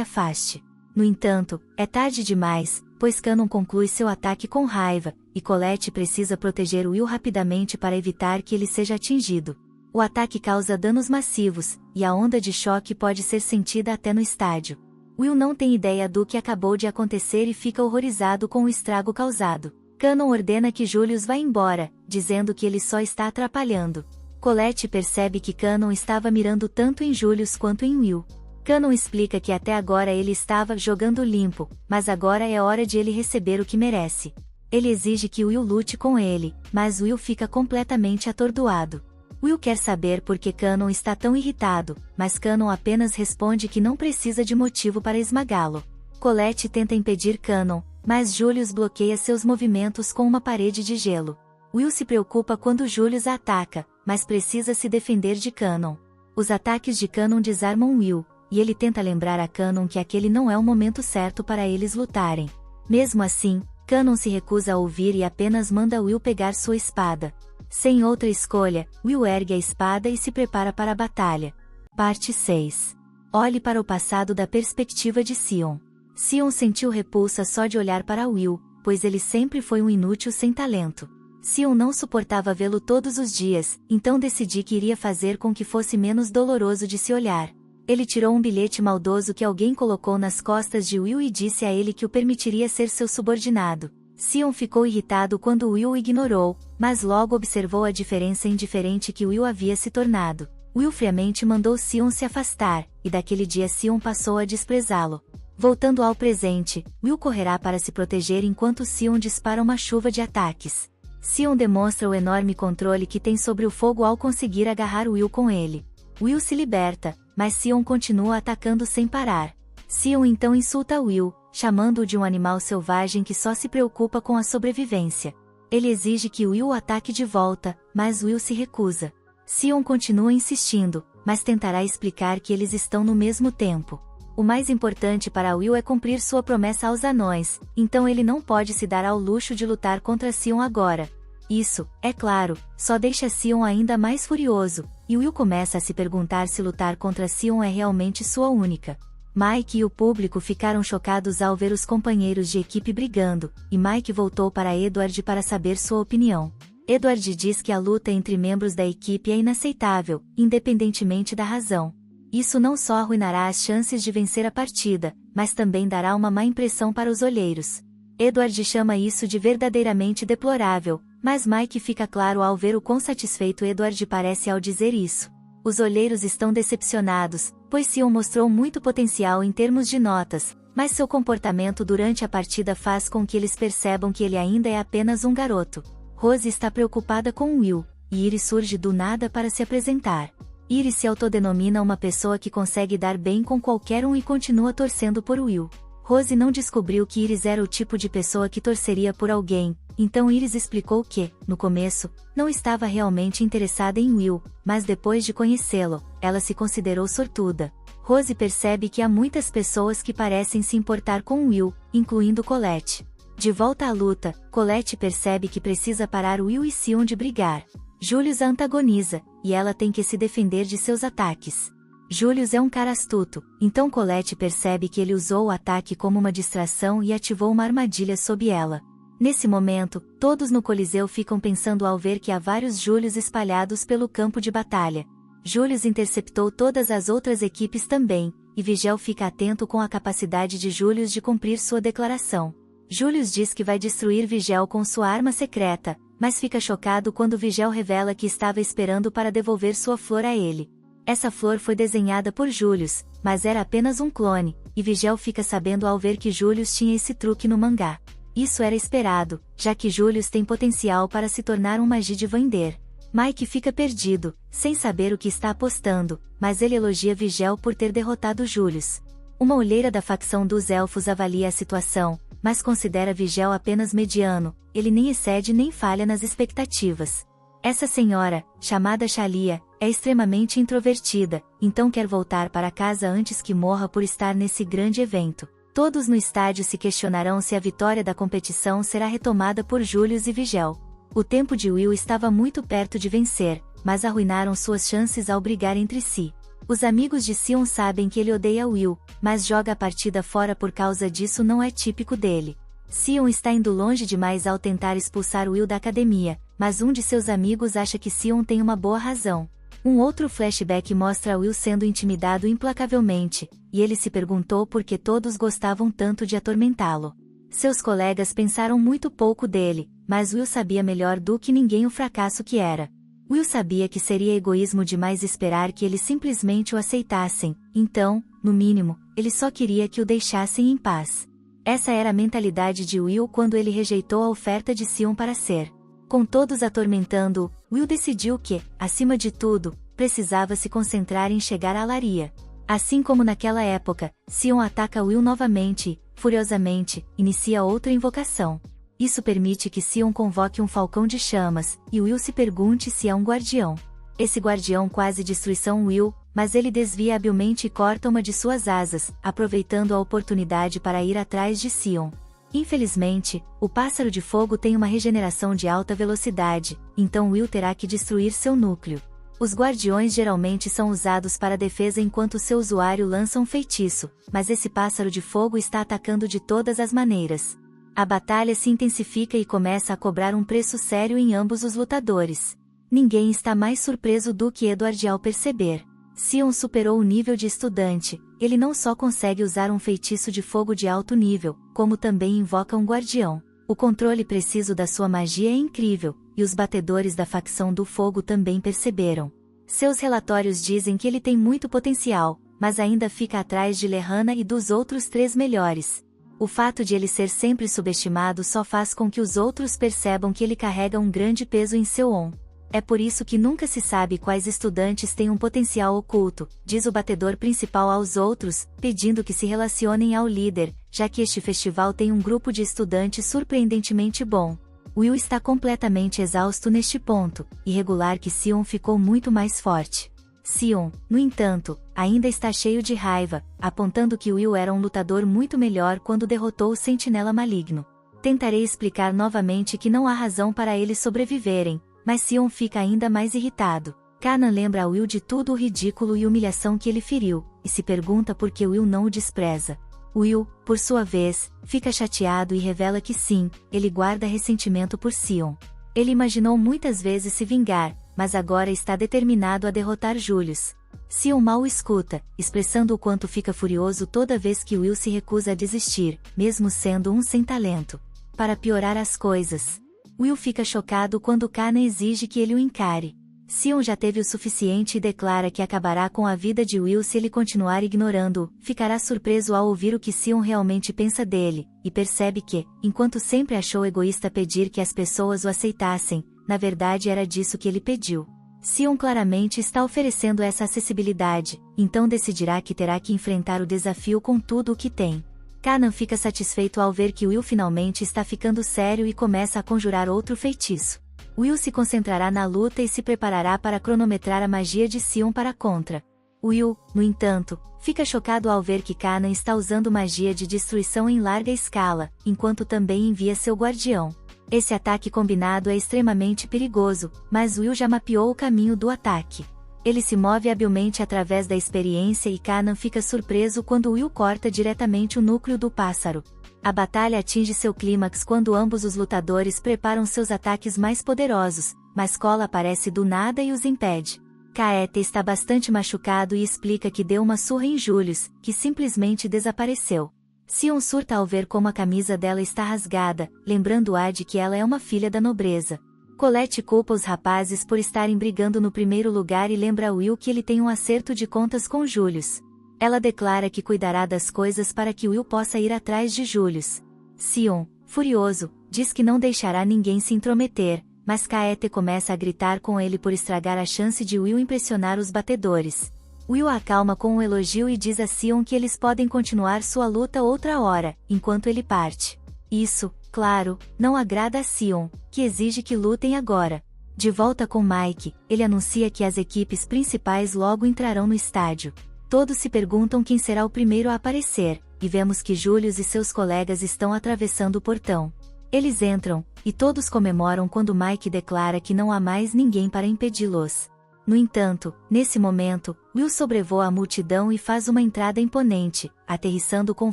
afaste. No entanto, é tarde demais, pois Cannon conclui seu ataque com raiva, e Colette precisa proteger Will rapidamente para evitar que ele seja atingido. O ataque causa danos massivos, e a onda de choque pode ser sentida até no estádio. Will não tem ideia do que acabou de acontecer e fica horrorizado com o estrago causado. Cannon ordena que Julius vá embora, dizendo que ele só está atrapalhando. Colette percebe que Cannon estava mirando tanto em Julius quanto em Will. Cannon explica que até agora ele estava jogando limpo, mas agora é hora de ele receber o que merece. Ele exige que Will lute com ele, mas Will fica completamente atordoado. Will quer saber por que Cannon está tão irritado, mas Cannon apenas responde que não precisa de motivo para esmagá-lo. Colette tenta impedir Cannon, mas Julius bloqueia seus movimentos com uma parede de gelo. Will se preocupa quando Julius a ataca, mas precisa se defender de Cannon. Os ataques de Cannon desarmam Will, e ele tenta lembrar a Cannon que aquele não é o momento certo para eles lutarem. Mesmo assim, Cannon se recusa a ouvir e apenas manda Will pegar sua espada. Sem outra escolha, Will ergue a espada e se prepara para a batalha. Parte 6. Olhe para o passado da perspectiva de Sion. Sion sentiu repulsa só de olhar para Will, pois ele sempre foi um inútil sem talento. Sion não suportava vê-lo todos os dias, então decidi que iria fazer com que fosse menos doloroso de se olhar. Ele tirou um bilhete maldoso que alguém colocou nas costas de Will e disse a ele que o permitiria ser seu subordinado. Sion ficou irritado quando Will o ignorou, mas logo observou a diferença indiferente que Will havia se tornado. Will friamente mandou Sion se afastar, e daquele dia Sion passou a desprezá-lo. Voltando ao presente, Will correrá para se proteger enquanto Sion dispara uma chuva de ataques. Sion demonstra o enorme controle que tem sobre o fogo ao conseguir agarrar Will com ele. Will se liberta, mas Sion continua atacando sem parar. Sion então insulta Will, chamando-o de um animal selvagem que só se preocupa com a sobrevivência. Ele exige que Will o ataque de volta, mas Will se recusa. Sion continua insistindo, mas tentará explicar que eles estão no mesmo tempo. O mais importante para Will é cumprir sua promessa aos anões, então ele não pode se dar ao luxo de lutar contra Sion agora. Isso, é claro, só deixa Sion ainda mais furioso, e Will começa a se perguntar se lutar contra Sion é realmente sua única. Mike e o público ficaram chocados ao ver os companheiros de equipe brigando, e Mike voltou para Edward para saber sua opinião. Edward diz que a luta entre membros da equipe é inaceitável, independentemente da razão. Isso não só arruinará as chances de vencer a partida, mas também dará uma má impressão para os olheiros. Edward chama isso de verdadeiramente deplorável, mas Mike fica claro ao ver o quão satisfeito Edward parece ao dizer isso. Os olheiros estão decepcionados, pois Sion mostrou muito potencial em termos de notas, mas seu comportamento durante a partida faz com que eles percebam que ele ainda é apenas um garoto. Rose está preocupada com Will, e Iris surge do nada para se apresentar. Iris se autodenomina uma pessoa que consegue dar bem com qualquer um e continua torcendo por Will. Rose não descobriu que Iris era o tipo de pessoa que torceria por alguém, então Iris explicou que, no começo, não estava realmente interessada em Will, mas depois de conhecê-lo, ela se considerou sortuda. Rose percebe que há muitas pessoas que parecem se importar com Will, incluindo Colette. De volta à luta, Colette percebe que precisa parar Will e Sion de brigar. Julius a antagoniza, e ela tem que se defender de seus ataques. Julius é um cara astuto, então Colette percebe que ele usou o ataque como uma distração e ativou uma armadilha sob ela. Nesse momento, todos no Coliseu ficam pensando ao ver que há vários Julius espalhados pelo campo de batalha. Julius interceptou todas as outras equipes também, e Vigel fica atento com a capacidade de Julius de cumprir sua declaração. Julius diz que vai destruir Vigel com sua arma secreta, mas fica chocado quando Vigel revela que estava esperando para devolver sua flor a ele. Essa flor foi desenhada por Julius, mas era apenas um clone, e Vigel fica sabendo ao ver que Julius tinha esse truque no mangá. Isso era esperado, já que Julius tem potencial para se tornar um magi de Vander. Mike fica perdido, sem saber o que está apostando, mas ele elogia Vigel por ter derrotado Julius. Uma olheira da facção dos elfos avalia a situação, mas considera Vigel apenas mediano, ele nem excede nem falha nas expectativas. Essa senhora, chamada Shalia, é extremamente introvertida, então quer voltar para casa antes que morra por estar nesse grande evento. Todos no estádio se questionarão se a vitória da competição será retomada por Julius e Vigel. O tempo de Will estava muito perto de vencer, mas arruinaram suas chances ao brigar entre si. Os amigos de Sion sabem que ele odeia Will, mas joga a partida fora por causa disso não é típico dele. Sion está indo longe demais ao tentar expulsar Will da academia, mas um de seus amigos acha que Sion tem uma boa razão. Um outro flashback mostra Will sendo intimidado implacavelmente, e ele se perguntou por que todos gostavam tanto de atormentá-lo. Seus colegas pensaram muito pouco dele, mas Will sabia melhor do que ninguém o fracasso que era. Will sabia que seria egoísmo demais esperar que eles simplesmente o aceitassem, então, no mínimo, ele só queria que o deixassem em paz. Essa era a mentalidade de Will quando ele rejeitou a oferta de Sion para ser. Com todos atormentando-o, Will decidiu que, acima de tudo, precisava se concentrar em chegar à Alaria. Assim como naquela época, Sion ataca Will novamente e, furiosamente, inicia outra invocação. Isso permite que Sion convoque um falcão de chamas, e Will se pergunte se é um guardião. Esse guardião quase destruição Will, mas ele desvia habilmente e corta uma de suas asas, aproveitando a oportunidade para ir atrás de Sion. Infelizmente, o pássaro de fogo tem uma regeneração de alta velocidade, então Will terá que destruir seu núcleo. Os guardiões geralmente são usados para defesa enquanto seu usuário lança um feitiço, mas esse pássaro de fogo está atacando de todas as maneiras. A batalha se intensifica e começa a cobrar um preço sério em ambos os lutadores. Ninguém está mais surpreso do que Edward ao perceber. Sion superou o nível de estudante, ele não só consegue usar um feitiço de fogo de alto nível, como também invoca um guardião. O controle preciso da sua magia é incrível, e os batedores da facção do fogo também perceberam. Seus relatórios dizem que ele tem muito potencial, mas ainda fica atrás de Lehana e dos outros 3 melhores. O fato de ele ser sempre subestimado só faz com que os outros percebam que ele carrega um grande peso em seu ombro. É por isso que nunca se sabe quais estudantes têm um potencial oculto, diz o batedor principal aos outros, pedindo que se relacionem ao líder, já que este festival tem um grupo de estudantes surpreendentemente bom. Will está completamente exausto neste ponto, e regular que Sion ficou muito mais forte. Sion, no entanto, ainda está cheio de raiva, apontando que Will era um lutador muito melhor quando derrotou o Sentinela Maligno. Tentarei explicar novamente que não há razão para eles sobreviverem, mas Sion fica ainda mais irritado. Kanan lembra a Will de tudo o ridículo e humilhação que ele feriu, e se pergunta por que Will não o despreza. Will, por sua vez, fica chateado e revela que sim, ele guarda ressentimento por Sion. Ele imaginou muitas vezes se vingar, mas agora está determinado a derrotar Julius. Sion mal o escuta, expressando o quanto fica furioso toda vez que Will se recusa a desistir, mesmo sendo um sem talento. Para piorar as coisas, Will fica chocado quando Kanan exige que ele o encare. Sion já teve o suficiente e declara que acabará com a vida de Will se ele continuar ignorando-o. Ficará surpreso ao ouvir o que Sion realmente pensa dele, e percebe que, enquanto sempre achou egoísta pedir que as pessoas o aceitassem, na verdade era disso que ele pediu. Sion claramente está oferecendo essa acessibilidade, então decidirá que terá que enfrentar o desafio com tudo o que tem. Kanan fica satisfeito ao ver que Will finalmente está ficando sério e começa a conjurar outro feitiço. Will se concentrará na luta e se preparará para cronometrar a magia de Sion para contra. Will, no entanto, fica chocado ao ver que Kanan está usando magia de destruição em larga escala, enquanto também envia seu guardião. Esse ataque combinado é extremamente perigoso, mas Will já mapeou o caminho do ataque. Ele se move habilmente através da experiência e Kanan fica surpreso quando Will corta diretamente o núcleo do pássaro. A batalha atinge seu clímax quando ambos os lutadores preparam seus ataques mais poderosos, mas Cola aparece do nada e os impede. Kaete está bastante machucado e explica que deu uma surra em Julius, que simplesmente desapareceu. Sion surta ao ver como a camisa dela está rasgada, lembrando-a de que ela é uma filha da nobreza. Colette culpa os rapazes por estarem brigando no primeiro lugar e lembra a Will que ele tem um acerto de contas com Julius. Ela declara que cuidará das coisas para que Will possa ir atrás de Julius. Sion, furioso, diz que não deixará ninguém se intrometer, mas Kaete começa a gritar com ele por estragar a chance de Will impressionar os batedores. Will a acalma com um elogio e diz a Sion que eles podem continuar sua luta outra hora, enquanto ele parte. Isso, claro, não agrada a Sion, que exige que lutem agora. De volta com Mike, ele anuncia que as equipes principais logo entrarão no estádio. Todos se perguntam quem será o primeiro a aparecer, e vemos que Julius e seus colegas estão atravessando o portão. Eles entram, e todos comemoram quando Mike declara que não há mais ninguém para impedi-los. No entanto, nesse momento, Will sobrevoa a multidão e faz uma entrada imponente, aterrissando com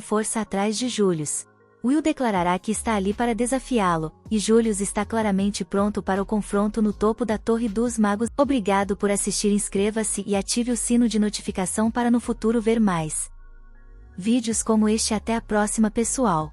força atrás de Julius. Will declarará que está ali para desafiá-lo, e Julius está claramente pronto para o confronto no topo da Torre dos Magos. Obrigado por assistir, inscreva-se e ative o sino de notificação para no futuro ver mais vídeos como este. Até a próxima, pessoal!